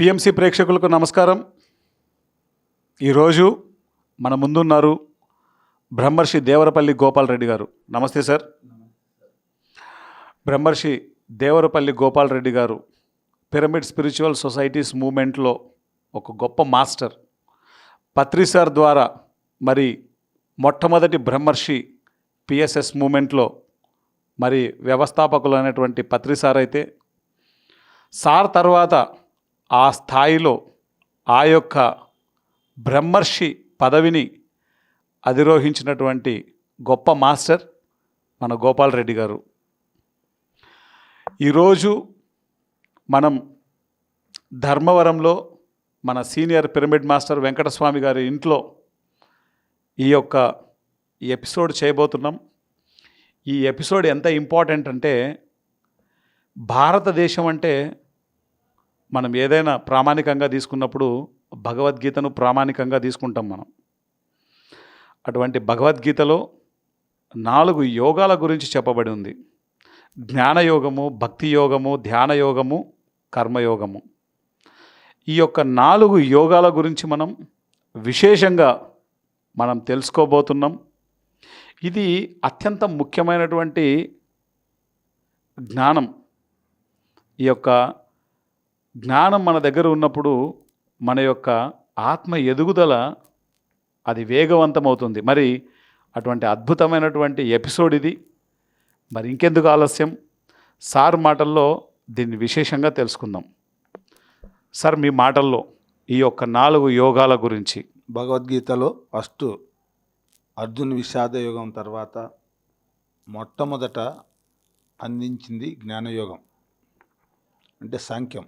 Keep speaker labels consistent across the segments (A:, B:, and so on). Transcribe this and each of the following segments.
A: PMC ప్రేక్షకులకు నమస్కారం. ఈరోజు మన ముందున్నారు బ్రహ్మర్షి దేవరపల్లి గోపాలరెడ్డి గారు. నమస్తే సార్. బ్రహ్మర్షి దేవరపల్లి గోపాలరెడ్డి గారు పిరమిడ్ స్పిరిచువల్ సొసైటీస్ మూమెంట్లో ఒక గొప్ప మాస్టర్. పత్రి సార్ ద్వారా మరి మొట్టమొదటి బ్రహ్మర్షి పిఎస్ఎస్ మూమెంట్లో మరి వ్యవస్థాపకులు అనేటువంటి పత్రి సార్ అయితే, సార్ తర్వాత ఆ స్థాయిలో ఆ యొక్క బ్రహ్మర్షి పదవిని అధిరోహించినటువంటి గొప్ప మాస్టర్ మన గోపాలరెడ్డి గారు. ఈరోజు మనం ధర్మవరంలో మన సీనియర్ పిరమిడ్ మాస్టర్ వెంకటస్వామి గారి ఇంట్లో ఈ ఎపిసోడ్ చేయబోతున్నాం. ఈ ఎపిసోడ్ ఎంత ఇంపార్టెంట్ అంటే, భారతదేశం అంటే మనం ఏదైనా ప్రామాణికంగా తీసుకున్నప్పుడు భగవద్గీతను ప్రామాణికంగా తీసుకుంటాం మనం. అటువంటి భగవద్గీతలో 4 యోగాల గురించి చెప్పబడి ఉంది. జ్ఞానయోగము, భక్తి యోగము, ధ్యాన యోగము, కర్మయోగము. ఈ 4 యోగాల గురించి మనం విశేషంగా మనం తెలుసుకోబోతున్నాం. ఇది అత్యంత ముఖ్యమైనటువంటి జ్ఞానం. ఈ జ్ఞానం మన దగ్గర ఉన్నప్పుడు మన యొక్క ఆత్మ ఎదుగుదల అది వేగవంతమవుతుంది. మరి అటువంటి అద్భుతమైనటువంటి ఎపిసోడ్ ఇది. మరి ఇంకెందుకు ఆలస్యం, సార్ మాటల్లో దీన్ని విశేషంగా తెలుసుకుందాం. సార్, మీ మాటల్లో ఈ 4 యోగాల గురించి.
B: భగవద్గీతలో ఫస్ట్ అర్జున్ విషాద యోగం తర్వాత మొట్టమొదట అందించింది జ్ఞానయోగం, అంటే సాంఖ్యం.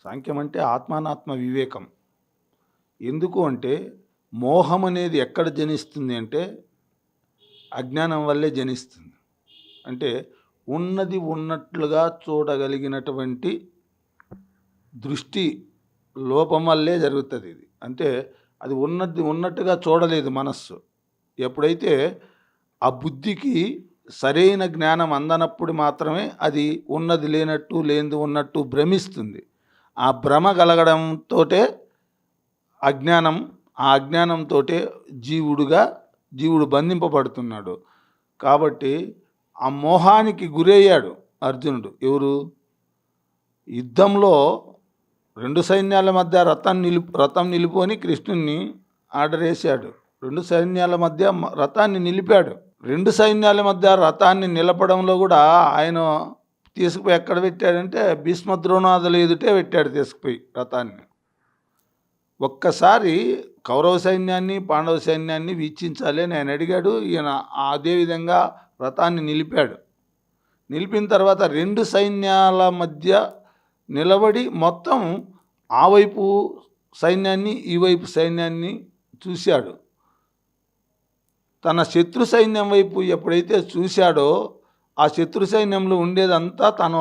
B: సాంఖ్యం అంటే ఆత్మానాత్మ వివేకం. ఎందుకు అంటే, మోహం అనేది ఎక్కడ జనిస్తుంది అంటే అజ్ఞానం వల్లే జనిస్తుంది. అంటే ఉన్నది ఉన్నట్లుగా చూడగలిగినటువంటి దృష్టి లోపం వల్లే జరుగుతుంది ఇది. అంటే అది ఉన్నది ఉన్నట్టుగా చూడలేదు మనస్సు. ఎప్పుడైతే ఆ బుద్ధికి సరైన జ్ఞానం అందనప్పుడు మాత్రమే అది ఉన్నది లేనట్టు, లేనిది ఉన్నట్టు భ్రమిస్తుంది. ఆ భ్రమ కలగడంతో అజ్ఞానం, ఆ అజ్ఞానంతో జీవుడు బంధింపబడుతున్నాడు. కాబట్టి ఆ మోహానికి గురయ్యాడు అర్జునుడు. ఎవరు? యుద్ధంలో 2 సైన్యాల మధ్య రథం నిలుపుకొని కృష్ణుణ్ణి ఆర్డర్ వేశాడు. 2 సైన్యాల మధ్య రథాన్ని నిలిపాడు. 2 సైన్యాల మధ్య రథాన్ని నిలపడంలో కూడా ఆయన తీసుకుపోయి ఎక్కడ పెట్టాడంటే భీష్మ ద్రోణాదులు ఎదుటే పెట్టాడు తీసుకుపోయి రథాన్ని. ఒక్కసారి కౌరవ సైన్యాన్ని, పాండవ సైన్యాన్ని వీక్షించాలి అని ఆయన అడిగాడు. ఈయన అదేవిధంగా రథాన్ని నిలిపాడు. నిలిపిన తర్వాత 2 సైన్యాల మధ్య నిలబడి మొత్తం ఆ వైపు సైన్యాన్ని, ఈ వైపు సైన్యాన్ని చూశాడు. తన శత్రు సైన్యం వైపు ఎప్పుడైతే చూశాడో, ఆ శత్రు సైన్యంలో ఉండేదంతా తన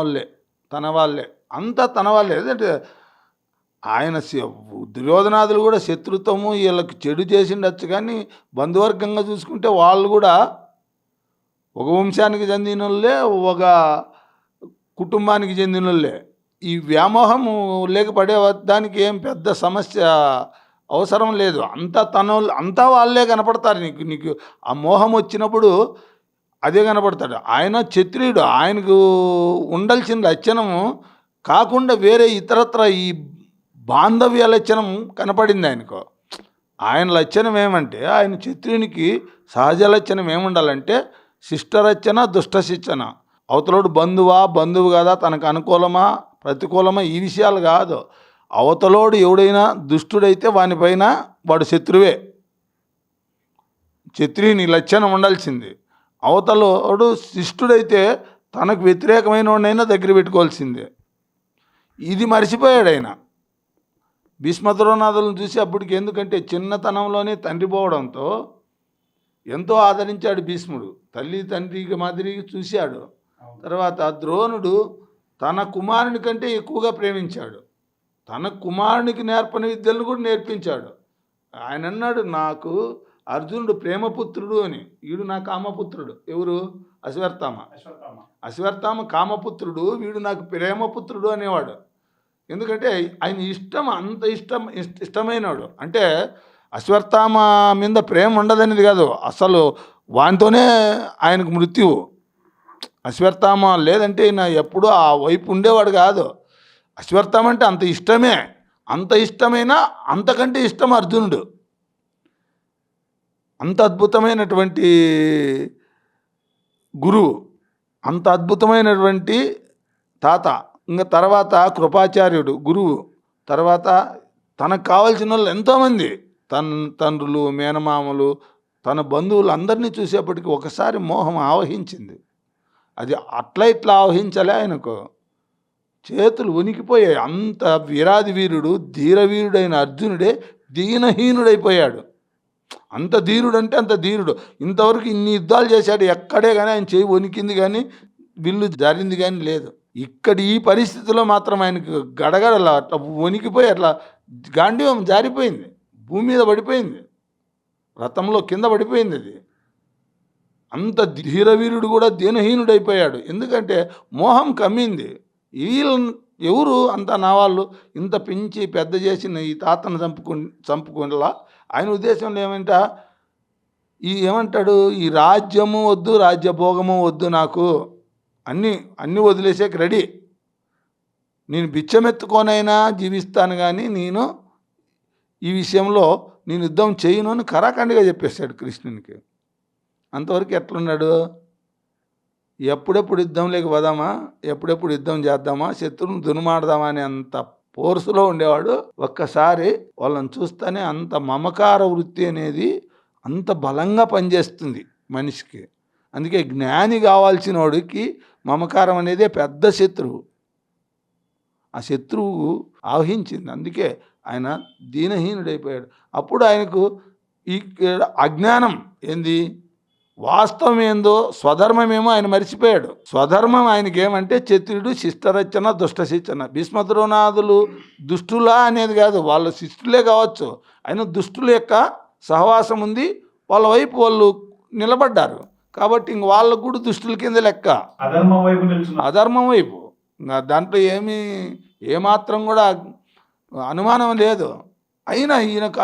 B: వాళ్ళే. అంటే ఆయన దుర్యోధనాదులు కూడా శత్రుత్వము వీళ్ళకి చెడు చేసిండొచ్చు, కానీ బంధువర్గంగా చూసుకుంటే వాళ్ళు కూడా ఒక వంశానికి చెందిన వాళ్ళే, ఒక కుటుంబానికి చెందిన వాళ్ళే. ఈ వ్యామోహము లేకపోతే దానికి ఏం పెద్ద సమస్య అవసరం లేదు. అంతా వాళ్ళే కనపడతారు నీకు ఆ మోహం వచ్చినప్పుడు అదే కనపడతాడు. ఆయన క్షత్రియుడు, ఆయనకు ఉండాల్సిన లక్షణము కాకుండా వేరే ఇతరత్ర ఈ బాంధవ్య లక్షణం కనపడింది ఆయనకు. ఆయన లక్షణం ఏమంటే, ఆయన క్షత్రియునికి సహజ లక్షణం ఏముండాలంటే శిష్టరచన, దుష్ట శిక్షణ. అవతలోడు బంధువు కాదా, తనకు అనుకూలమా ప్రతికూలమా ఈ విషయాలు కాదు. అవతలోడు ఎవడైనా దుష్టుడైతే వానిపైన వాడు శత్రువే. క్షత్రియుని లక్షణం ఉండాల్సింది. అవతలోడు శిష్టుడైతే తనకు వ్యతిరేకమైన వాడినైనా దగ్గర పెట్టుకోవాల్సిందే. ఇది మర్చిపోయాడు ఆయన. భీష్మద్రోణాదులను చూసి అప్పటికి, ఎందుకంటే చిన్నతనంలోనే తండ్రి పోవడంతో ఎంతో ఆదరించాడు భీష్ముడు. తల్లి తండ్రికి మాదిరిగా చూశాడు. తర్వాత ద్రోణుడు తన కుమారుని కంటే ఎక్కువగా ప్రేమించాడు. తన కుమారునికి నేర్పని విద్యలను కూడా నేర్పించాడు. ఆయన అన్నాడు, నాకు అర్జునుడు ప్రేమపుత్రుడు అని, వీడు నా కామపుత్రుడు. ఎవరు? అశ్వత్థామ కామపుత్రుడు, వీడు నాకు ప్రేమపుత్రుడు అనేవాడు. ఎందుకంటే ఆయన ఇష్టం, అంత ఇష్టమైనవాడు. అంటే అశ్వత్థామ మీద ప్రేమ ఉండదనేది కాదు, అసలు వానితోనే ఆయనకు మృత్యువు. అశ్వత్థామ లేదంటే ఈయన ఎప్పుడూ ఆ వైపు ఉండేవాడు కాదు. అశ్వత్థామ అంటే అంత ఇష్టమే, అంత ఇష్టమైన అంతకంటే ఇష్టం అర్జునుడు. అంత అద్భుతమైనటువంటి గురువు, అంత అద్భుతమైనటువంటి తాత. ఇంకా తర్వాత కృపాచార్యుడు గురువు. తర్వాత తనకు కావాల్సిన వాళ్ళు ఎంతోమంది, తండ్రులు, మేనమామలు, తన బంధువులు అందరినీ చూసేప్పటికీ ఒకసారి మోహం ఆవహించింది. అది అట్లా ఇట్లా ఆవహించలే, ఆయనకు చేతులు వణికిపోయాయి. అంత వీరాది వీరుడు, ధీరవీరుడైన అర్జునుడే దీనహీనుడైపోయాడు. అంత ధీరుడు అంటే అంత ధీరుడు. ఇంతవరకు ఇన్ని యుద్ధాలు చేశాడు, ఎక్కడే కానీ ఆయన చేయి వణికింది కానీ విల్లు జారింది కానీ లేదు. ఇక్కడ ఈ పరిస్థితిలో మాత్రం ఆయనకు గడగడలా అట్లా వణికిపోయి అట్లా గాంధీవం జారిపోయింది, భూమి మీద పడిపోయింది, రథంలో కింద పడిపోయింది. అది అంత ధీరవీరుడు కూడా దీనహీనుడైపోయాడు. ఎందుకంటే మోహం కమ్మింది. వీళ్ళు ఎవరు అంత నా వాళ్ళు, ఇంత పెంచి పెద్ద చేసిన ఈ తాతను చంపుకునేలా ఆయన ఉద్దేశంలో ఏమంటాడు, ఈ రాజ్యము వద్దు, రాజ్యభోగము వద్దు, నాకు అన్నీ వదిలేసేకి రెడీ, నేను బిచ్చమెత్తుకోనైనా జీవిస్తాను కానీ నేను ఈ విషయంలో నేను యుద్ధం చేయను అని కరాఖండిగా చెప్పేశాడు కృష్ణునికి. అంతవరకు ఎట్లున్నాడు, ఎప్పుడెప్పుడు యుద్ధంలోకి పోదామా, ఎప్పుడెప్పుడు యుద్ధం చేద్దామా, శత్రువుని దునుమాడదామా అని అంత ఫోర్సులో ఉండేవాడు. ఒక్కసారి వాళ్ళని చూస్తేనే అంత మమకార వృత్తి అనేది అంత బలంగా పనిచేస్తుంది మనిషికి. అందుకే జ్ఞాని కావాల్సిన వాడికి మమకారం అనేదే పెద్ద శత్రువు. ఆ శత్రువు ఆవహించింది, అందుకే ఆయన దీనహీనుడైపోయాడు. అప్పుడు ఆయనకు ఈ అజ్ఞానం ఏంది, వాస్తవం ఏందో, స్వధర్మమేమో ఆయన మర్చిపోయాడు. స్వధర్మం ఆయనకి ఏమంటే క్షత్రియుడు శిష్టరచన దుష్ట శిక్షణ. భీష్మద్రోణాదులు దుష్టులా అనేది కాదు, వాళ్ళ శిష్టులే కావచ్చు, ఆయన దుష్టుల యొక్క సహవాసం ఉంది, వాళ్ళ వైపు వాళ్ళు నిలబడ్డారు కాబట్టి ఇంక వాళ్ళకు కూడా దుష్టుల కింద లెక్క, అధర్మం వైపు. ఇంకా దాంట్లో ఏమాత్రం కూడా అనుమానం లేదు. అయినా ఈయనకు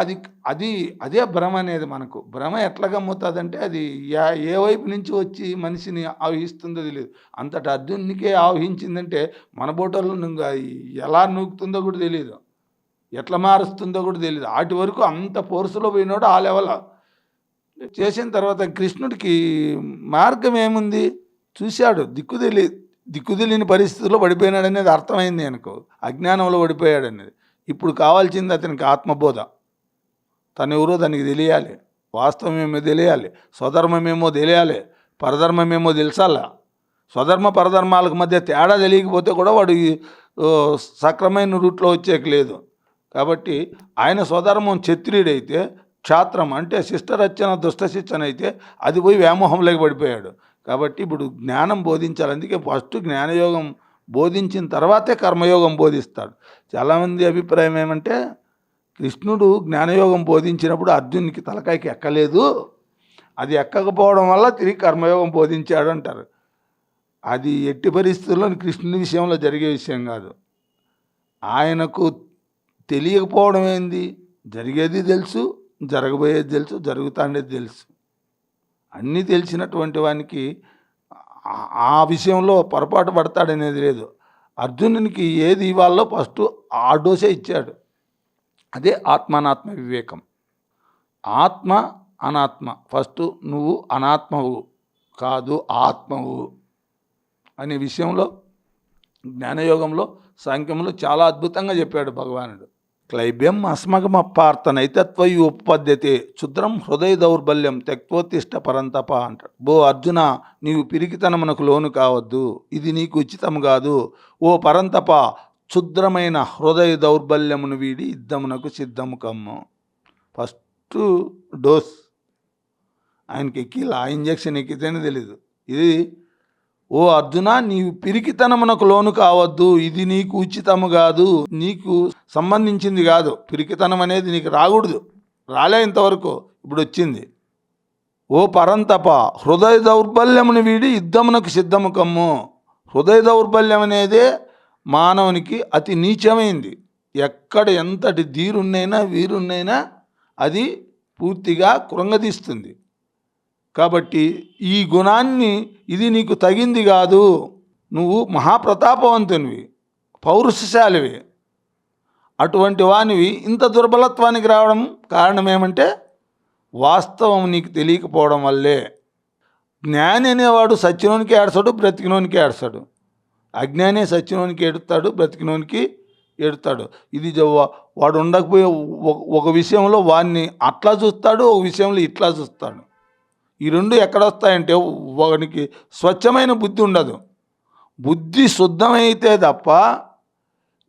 B: అదే భ్రమ అనేది. మనకు భ్రమ ఎట్లా గమ్ముతుందంటే అది ఏ వైపు నుంచి వచ్చి మనిషిని ఆవహిస్తుందో తెలియదు. అంతటి అర్జునునికే ఆవహించిందంటే మన బోటల్లో ఎలా నూకుతుందో కూడా తెలియదు, ఎట్లా మారుస్తుందో కూడా తెలియదు. వాటి వరకు అంత ఫోర్సులో పోయినాడు. ఆ లెవెల్ చేసిన తర్వాత కృష్ణుడికి మార్గం ఏముంది చూశాడు, దిక్కుదెలియని పరిస్థితుల్లో పడిపోయినాడు అనేది అర్థమైంది ఆయనకు, అజ్ఞానంలో పడిపోయాడు అనేది. ఇప్పుడు కావాల్సింది అతనికి ఆత్మబోధ. తను ఎవరో దానికి తెలియాలి, వాస్తవమేమో తెలియాలి, స్వధర్మమేమో తెలియాలి, పరధర్మమేమో తెలుసాలా. స్వధర్మ పరధర్మాలకు మధ్య తేడా తెలియకపోతే కూడా వాడు సక్రమైన రూట్లో వచ్చేకి లేదు. కాబట్టి ఆయన స్వధర్మం క్షత్రియుడైతే, క్షాత్రం అంటే శిష్టరచన దుష్ట శిక్షణ అయితే అది పోయి వ్యామోహంలోకి పడిపోయాడు. కాబట్టి ఇప్పుడు జ్ఞానం బోధించాలి. అందుకే ఫస్ట్ జ్ఞానయోగం బోధించిన తర్వాతే కర్మయోగం బోధిస్తాడు. చాలామంది అభిప్రాయం ఏమంటే కృష్ణుడు జ్ఞానయోగం బోధించినప్పుడు అర్జునునికి తలకాయకి ఎక్కలేదు, అది ఎక్కకపోవడం వల్ల తిరిగి కర్మయోగం బోధించాడు అంటారు. అది ఎట్టి పరిస్థితుల్లో కృష్ణుని విషయంలో జరిగే విషయం కాదు. ఆయనకు తెలియకపోవడం ఏంది, జరిగేది తెలుసు, జరగబోయేది తెలుసు, జరుగుతాండేది తెలుసు. అన్నీ తెలిసినటువంటి వానికి ఆ విషయంలో పొరపాటు పడతాడనేది లేదు. అర్జునునికి ఏది ఇవ్వాలో ఫస్ట్ ఆ డోసే ఇచ్చాడు. అదే ఆత్మానాత్మ వివేకం. ఆత్మ అనాత్మ, ఫస్ట్ నువ్వు అనాత్మవు కాదు ఆత్మవు అనే విషయంలో జ్ఞానయోగంలో సాంఖ్యంలో చాలా అద్భుతంగా చెప్పాడు భగవానుడు. క్లైబ్యం అస్మగమపార్థ నైతత్వయు ఉపపద్యతే క్షుద్రం హృదయ దౌర్బల్యం త్యక్తోత్తిష్ట పరంతప అంటాడు. బో అర్జున, నీవు పిరికితనమునకు లోను కావద్దు, ఇది నీకు ఉచితం కాదు. ఓ పరంతప, క్షుద్రమైన హృదయ దౌర్బల్యమును వీడి యుద్ధమునకు సిద్ధము కమ్ము. ఫస్ట్ డోస్ ఆయనకి ఎక్కిలా, ఆ ఇంజక్షన్ ఎక్కితేనే తెలీదు. ఇది ఓ అర్జున, నీవు పిరికితనమునకు లోను కావద్దు, ఇది నీకు ఉచితము కాదు, నీకు సంబంధించింది కాదు. పిరికితనం అనేది నీకు రాకూడదు, రాలే ఇంతవరకు, ఇప్పుడు వచ్చింది. ఓ పరంతప, హృదయ దౌర్బల్యమును వీడి యుద్ధమునకు సిద్ధము కమ్ము. హృదయ దౌర్బల్యం అనేదే మానవునికి అతి నీచమైంది. ఎక్కడ ఎంతటి ధీరున్నైనా వీరున్నైనా అది పూర్తిగా కృంగదీస్తుంది. కాబట్టి ఈ గుణాన్ని, ఇది నీకు తగింది కాదు, నువ్వు మహాప్రతాపవంతునివి, పౌరుషశాలివి, అటువంటి వానివి ఇంత దుర్బలత్వానికి రావడం కారణం ఏమంటే వాస్తవం నీకు తెలియకపోవడం వల్లే. జ్ఞాని అనేవాడు సచ్చినోనికి ఏడ్చాడు, బ్రతికినోనికి ఏడ్చాడు. అజ్ఞానే సచ్చినోనికి ఏడుతాడు, బ్రతికినోనికి ఏడుతాడు. ఇది వాడు ఉండకపోయే ఒక విషయంలో వాడిని అట్లా చూస్తాడు, ఒక విషయంలో ఇట్లా చూస్తాడు. ఈ రెండు ఎక్కడొస్తాయంటే వానికి స్వచ్ఛమైన బుద్ధి ఉండదు. బుద్ధి శుద్ధమైతే తప్ప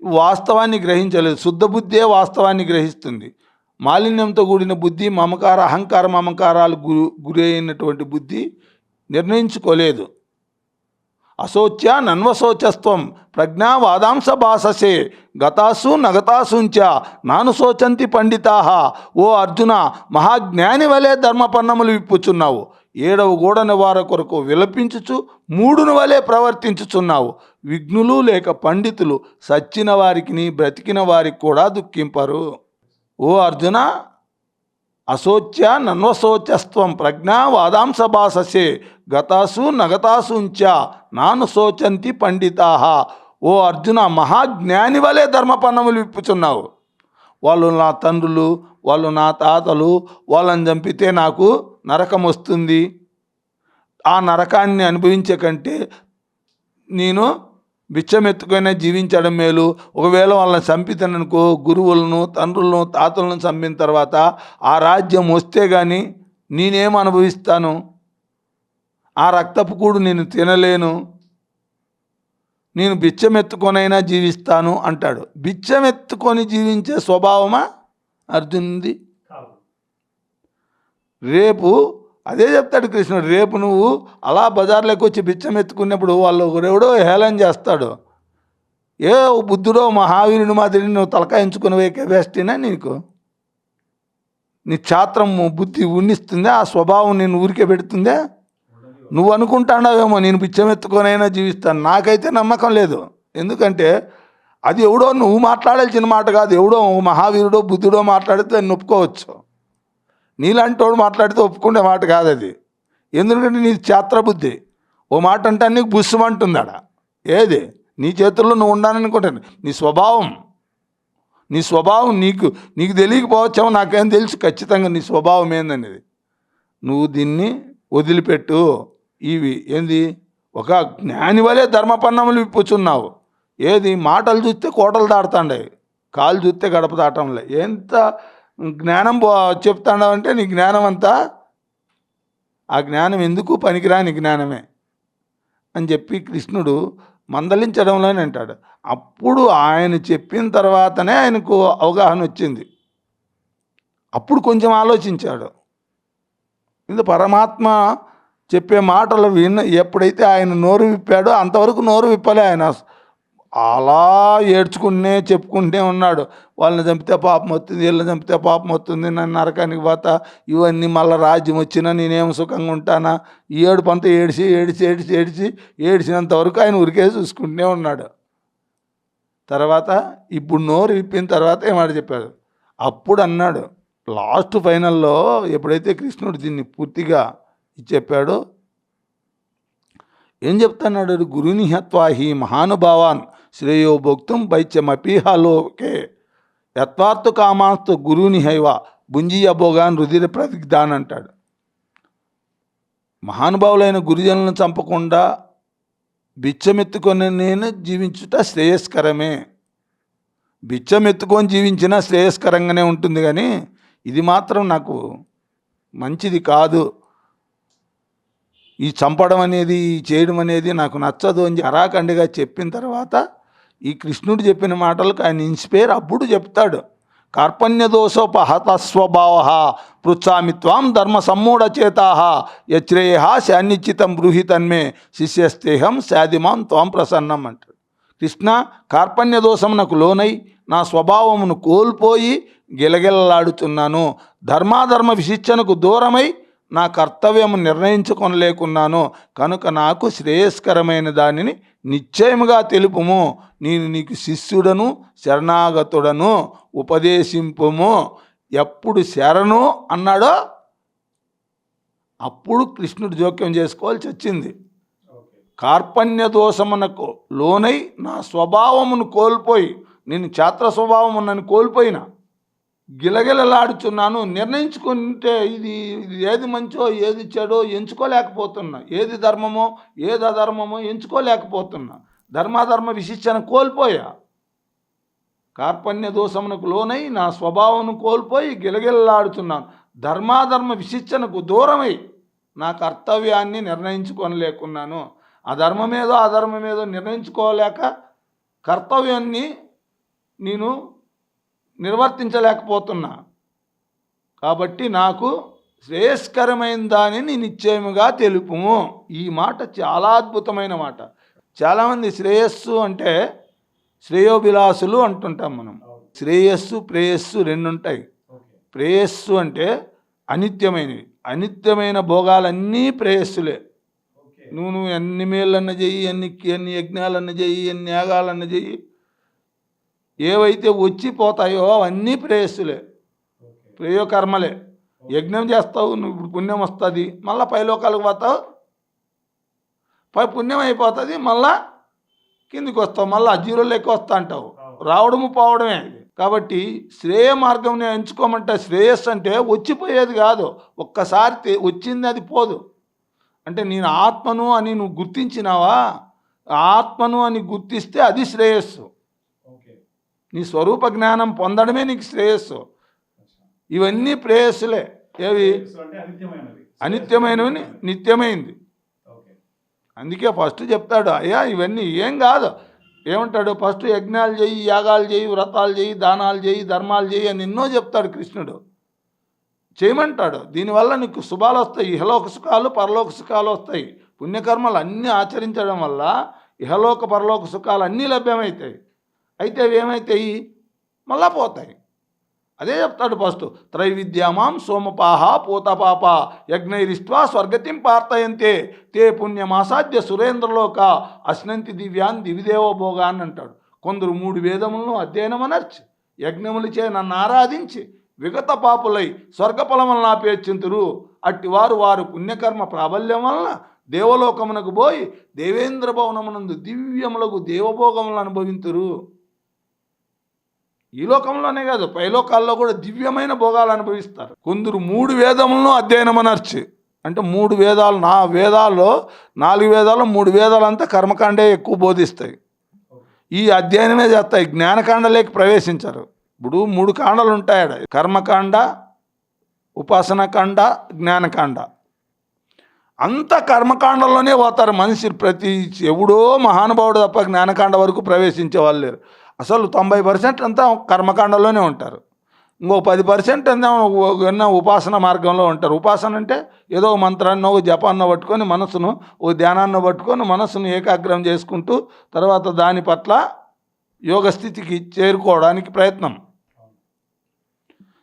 B: వాస్తవాన్ని గ్రహించలేదు. శుద్ధ బుద్ధే వాస్తవాన్ని గ్రహిస్తుంది. మాలిన్యంతో కూడిన బుద్ధి, మమకార అహంకార మమకారాలు గురి అయినటువంటి బుద్ధి నిర్ణయించుకోలేదు. అశోచ్య నన్వశోచస్త్వం ప్రజ్ఞావాదాంశ భాససే గతాసు నగతాసుంచ నాను శోచంతి పండితాహ. ఓ అర్జున, మహాజ్ఞాని వలె ధర్మపన్నములు విప్పుచున్నావు. 7వ గోడని వారి కొరకు విలపించుచు 3ని వలె ప్రవర్తించుచున్నావు. విఘ్నులు లేక పండితులు సచ్చిన వారికి బ్రతికిన వారికి కూడా దుఃఖింపరు. ఓ అర్జున, అశోచ్య నన్వశోచస్త్వం ప్రజ్ఞావాదాంశ భాససే గతాసు నగతాసుంచ నాను శోచంతి పండితాహ. ఓ అర్జున, మహాజ్ఞాని వలె ధర్మపన్నములు విప్పుచున్నావు. వాళ్ళు నా తండ్రులు, వాళ్ళు నా తాతలు, వాళ్ళని చంపితే నాకు నరకం వస్తుంది, ఆ నరకాన్ని అనుభవించే కంటే నేను బిచ్చమెత్తుకొని జీవించడం మేలు. ఒకవేళ వాళ్ళని చంపితేననుకో, గురువులను, తండ్రులను, తాతలను చంపిన తర్వాత ఆ రాజ్యం వస్తే కానీ నేనేం అనుభవిస్తాను? ఆ రక్తపు కూడు నేను తినలేను, నేను బిచ్చమెత్తుకొనైనా జీవిస్తాను అంటాడు. బిచ్చమెత్తుకొని జీవించే స్వభావమా అర్జునుంది? రేపు అదే చెప్తాడు కృష్ణుడు. రేపు నువ్వు అలా బజార్లోకి వచ్చి బిచ్చం ఎత్తుకున్నప్పుడు వాళ్ళు ఎవడో హేళన చేస్తాడు. ఏ బుద్ధుడో మహావీరుని మాదిరి నువ్వు తలకాయించుకుని కెపాసిటీనా నీకు? నీ ఛాత్రము బుద్ధి ఉన్నిస్తుందా? ఆ స్వభావం నేను ఊరికే పెడుతుందా? నువ్వు అనుకుంటాడావేమో నేను బిచ్చం ఎత్తుకొనైనా జీవిస్తాను. నాకైతే నమ్మకం లేదు. ఎందుకంటే అది ఎవడో నువ్వు మాట్లాడాల్సిన మాట కాదు. ఎవడో మహావీరుడో బుద్ధుడో మాట్లాడితే దాన్ని ఒప్పుకోవచ్చు. నీలాంటి వాడు మాట్లాడితే ఒప్పుకునే మాట కాదు అది. ఎందుకంటే నీ ఛాత్రబుద్ధి ఓ మాట అంటే నీకు బుస్సుమంటుందాడ. ఏది నీ చేతుల్లో నువ్వు ఉండాలనుకుంటాను. నీ స్వభావం నీకు తెలియకపోవచ్చామో, నాకేం తెలుసు ఖచ్చితంగా నీ స్వభావం ఏందనేది. నువ్వు దీన్ని వదిలిపెట్టు. ఇవి ఏంది? ఒక జ్ఞాని వలె ధర్మపన్నములు విప్పుచున్నావు. ఏది మాటలు చూస్తే కోటలు దాడుతాండే, కాలు చూస్తే గడప దాటంలే. ఎంత జ్ఞానం చెప్తాడావంటే నీ జ్ఞానం అంతా ఆ జ్ఞానం ఎందుకు పనికిరాని జ్ఞానమే అని చెప్పి కృష్ణుడు మందలించడంలోనే అంటాడు. అప్పుడు ఆయన చెప్పిన తర్వాతనే ఆయనకు అవగాహన వచ్చింది. అప్పుడు కొంచెం ఆలోచించాడు. ఇది పరమాత్మ చెప్పే మాటలు ఎప్పుడైతే ఆయన నోరు విప్పాడో అంతవరకు నోరు విప్పలే. ఆయన అలా ఏడ్చుకునే చెప్పుకుంటే ఉన్నాడు. వాళ్ళని చంపితే పాపం వస్తుంది, వీళ్ళని చంపితే పాపం వస్తుంది, నన్ను నరకానికి పోతా, ఇవన్నీ మళ్ళీ రాజ్యం వచ్చినా నేనేం సుఖంగా ఉంటానా? ఈ ఏడుపంతా ఏడ్చినంత వరకు ఆయన ఊరికే చూసుకుంటూనే ఉన్నాడు. తర్వాత ఇప్పుడు నోరు విప్పిన తర్వాత ఏమాట చెప్పాడు. అప్పుడు అన్నాడు లాస్ట్ ఫైనల్లో ఎప్పుడైతే కృష్ణుడు దీన్ని పూర్తిగా చెప్పాడో ఏం చెప్తున్నాడు? గురుని హత్వాహి మహానుభావాన్ శ్రేయో భోక్తుం వైద్యమపీహలోకే యత్వార్థ కామాస్తు గురుని హైవ భుంజీయ భోగాన్ రుధిర ప్రతిగ్ధాన్ అంటాడు. మహానుభావులైన గురుజనులను చంపకుండా బిచ్చమెత్తుకొని నేను జీవించుట శ్రేయస్కరమే. బిచ్చమెత్తుకొని జీవించినా శ్రేయస్కరంగానే ఉంటుంది, కానీ ఇది మాత్రం నాకు మంచిది కాదు. ఈ చంపడం అనేది, ఈ చేయడం అనేది నాకు నచ్చదు అని అరాఖండిగా చెప్పిన తర్వాత ఈ కృష్ణుడు చెప్పిన మాటలకు ఆయన ఇన్స్పైర్ అప్పుడు చెప్తాడు. కార్పణ్య దోషోపహత స్వభావ పృచ్ఛామి త్వాం ధర్మ సమ్మూఢచేతా యచ్రేయ శాన్నిశ్చితం బ్రూహి తన్మే శిష్యస్తేహం శాదిమాం త్వాం ప్రసన్నం అంటాడు. కృష్ణ, కార్పణ్య దోషమునకు లోనై నా స్వభావమును కోల్పోయి గిలగిలలాడుతున్నాను. ధర్మాధర్మ విశిక్షణకు దూరమై నా కర్తవ్యము నిర్ణయించుకొనలేకున్నాను, కనుక నాకు శ్రేయస్కరమైన దానిని నిశ్చయముగా తెలుపుము. నేను నీకు శిష్యుడను శరణాగతుడను, ఉపదేశింపుము. ఎప్పుడు శరణు అన్నాడో అప్పుడు కృష్ణుడు జోక్యం చేసుకోవాల్సి వచ్చింది. కార్పణ్య దోషమునకు లోనై నా స్వభావమును కోల్పోయి, నేను ఛాత్ర స్వభావం నన్ను కోల్పోయిన గిలగిలలాడుచున్నాను. నిర్ణయించుకుంటే ఇది ఏది మంచో ఏది చెడో ఎంచుకోలేకపోతున్నా, ఏది ధర్మమో ఏది అధర్మమో ఎంచుకోలేకపోతున్నా, ధర్మాధర్మ విశిష్టన కోల్పోయా. కార్పణ్య దోషమునకు లోనై నా స్వభావమును కోల్పోయి గిలగిలలాడుచున్నాను. ధర్మాధర్మ విశిష్టనకు దూరమై నా కర్తవ్యాన్ని నిర్ణయించుకోలేకున్నాను. అధర్మమేదో అధర్మమేదో నిర్ణయించుకోలేక కర్తవ్యాన్ని నేను నిర్వర్తించలేకపోతున్నా. కాబట్టి నాకు శ్రేయస్కరమైన దానిని నిశ్చయముగా తెలుపుము. ఈ మాట చాలా అద్భుతమైన మాట. చాలామంది శ్రేయస్సు అంటే శ్రేయోభిలాసులు అంటుంటాం మనం. శ్రేయస్సు ప్రేయస్సు రెండు ఉంటాయి. ప్రేయస్సు అంటే అనిత్యమైనవి, అనిత్యమైన భోగాలన్నీ ప్రేయస్సులే. నువ్వు ఎన్ని మేళ్ళన్న చెయ్యి, ఎన్ని యజ్ఞాలన్న చెయ్యి, ఎన్ని యాగాలన్న చెయ్యి, ఏవైతే వచ్చిపోతాయో అవన్నీ ప్రేయస్సులే, ప్రేయోకర్మలే. యజ్ఞం చేస్తావు, నువ్వు ఇప్పుడు పుణ్యం వస్తుంది, మళ్ళీ పైలోకాలకు పోతావు, పై పుణ్యం అయిపోతుంది, మళ్ళా కిందికి వస్తావు, మళ్ళీ జీరోలోకి వస్తా అంటావు. రావడము పోవడమే. కాబట్టి శ్రేయ మార్గం ఎంచుకోమంటే, శ్రేయస్సు అంటే వచ్చిపోయేది కాదు, ఒక్కసారి వచ్చింది అది పోదు. అంటే నేను ఆత్మను అని నువ్వు గుర్తించినావా, ఆత్మను అని గుర్తిస్తే అది శ్రేయస్సు. నీ స్వరూప జ్ఞానం పొందడమే నీకు శ్రేయస్సు. ఇవన్నీ ప్రేయస్సులే. ఏవి? అనిత్యమైనవి నిత్యమైంది. అందుకే ఫస్ట్ చెప్తాడు, అయ్యా ఇవన్నీ ఏం కాదు. ఏమంటాడు? ఫస్ట్ యజ్ఞాలు చేయి, యాగాలు చేయి, వ్రతాలు చేయి, దానాలు చేయి, ధర్మాలు చేయి అని ఎన్నో చెప్తాడు కృష్ణుడు. చేయమంటాడు. దీనివల్ల నీకు శుభాలు వస్తాయి, ఇహలోక సుఖాలు పరలోక సుఖాలు వస్తాయి. పుణ్యకర్మలు అన్నీ ఆచరించడం వల్ల ఇహలోక పరలోక సుఖాలు అన్నీ లభ్యమవుతాయి. అయితే అవి ఏమవుతాయి? మళ్ళా పోతాయి. అదే చెప్తాడు ఫస్ట్. త్రైవిద్యామాం సోమపాహ పూతపాప యజ్ఞైరిష్ట్వా స్వర్గతిం పార్థయంతే తే పుణ్యమాసాధ్య సురేంద్రలోక అశ్నంతి దివ్యాన్ దివిదేవ భోగాన్ని అంటాడు. కొందరు 3 వేదములను అధ్యయనమనర్చి యజ్ఞములచే నన్ను ఆరాధించి విగత పాపులై స్వర్గఫలములను ఆపేచ్చింతురు. అట్టివారు వారు పుణ్యకర్మ ప్రాబల్యం వలన దేవలోకమునకు పోయి దేవేంద్ర భవనమునందు దివ్యములకు దేవభోగములను అనుభవింతురు. ఈ లోకంలోనే కాదు, పైలోకాల్లో కూడా దివ్యమైన భోగాలు అనుభవిస్తారు. కొందరు 3 వేదములను అధ్యయనమనర్చి, అంటే 3 వేదాలు, నా వేదాల్లో 4 వేదాలు 3 వేదాలంతా కర్మకాండే ఎక్కువ బోధిస్తాయి. ఈ అధ్యయనమే చేస్తాయి, జ్ఞానకాండలోకి ప్రవేశించారు. ఇప్పుడు 3 కాండలు ఉంటాయి. కర్మకాండ, ఉపాసనకాండ, జ్ఞానకాండ. అంత కర్మకాండలోనే పోతారు మనిషి. ప్రతి ఎవడో మహానుభావుడు తప్ప జ్ఞానకాండ వరకు ప్రవేశించే వాళ్ళు లేరు. అసలు 90% అంతా కర్మకాండలోనే ఉంటారు. ఇంకో 10% అంతా ఉపాసన మార్గంలో ఉంటారు. ఉపాసన అంటే ఏదో మంత్రాన్నో జపాన్నో పట్టుకొని మనసును, ధ్యానాన్నో పట్టుకొని మనసును ఏకాగ్రం చేసుకుంటూ తర్వాత దాని పట్ల యోగ స్థితికి చేరుకోవడానికి ప్రయత్నం.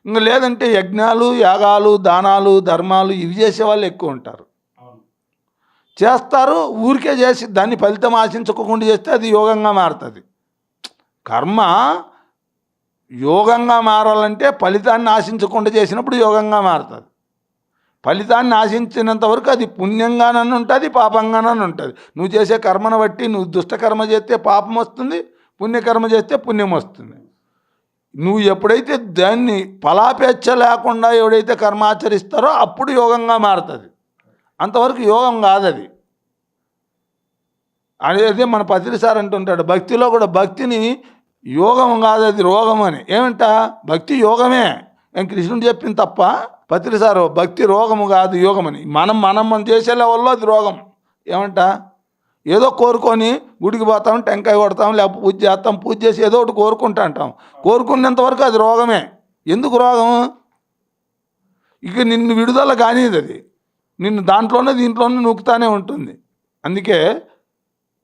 B: ఇంకా లేదంటే యజ్ఞాలు, యాగాలు, దానాలు, ధర్మాలు ఇవి చేసేవాళ్ళు ఎక్కువ ఉంటారు. చేస్తారు, ఊరికే చేసి దాన్ని ఫలితం ఆశించకుండా చేస్తే అది యోగంగా మారుతుంది. కర్మ యోగంగా మారాలంటే ఫలితాన్ని ఆశించకుండా చేసినప్పుడు యోగంగా మారుతుంది. ఫలితాన్ని ఆశించినంత వరకు అది పుణ్యంగానని ఉంటుంది, పాపంగానని ఉంటుంది. నువ్వు చేసే కర్మను బట్టి నువ్వు దుష్టకర్మ చేస్తే పాపం వస్తుంది, పుణ్యకర్మ చేస్తే పుణ్యం వస్తుంది. నువ్వు ఎప్పుడైతే దాన్ని ఫలాపేచ్ఛ లేకుండా ఎవడైతే కర్మ ఆచరిస్తారో అప్పుడు యోగంగా మారుతుంది. అంతవరకు యోగం కాదు అది. అదే మన పత్రి సార్ అంటుంటాడు, భక్తిలో కూడా భక్తిని యోగం కాదు అది రోగం అని. ఏమంట? భక్తి యోగమే. ఏం కృష్ణుడు చెప్పింది తప్ప? పత్రి సారు భక్తి రోగము కాదు యోగమని. మనం చేసే లెవెల్లో అది రోగం. ఏమంట? ఏదో కోరుకొని గుడికి పోతాం, టెంకాయ కొడతాం, లేకపోతే పూజ చేస్తాం, పూజ చేసి ఏదో ఒకటి కోరుకుంటా అంటాం. కోరుకున్నంతవరకు అది రోగమే. ఎందుకు రోగం? ఇక నిన్ను విడుదల కానిది అది, నిన్ను దీంట్లోనే నూకుతానే ఉంటుంది. అందుకే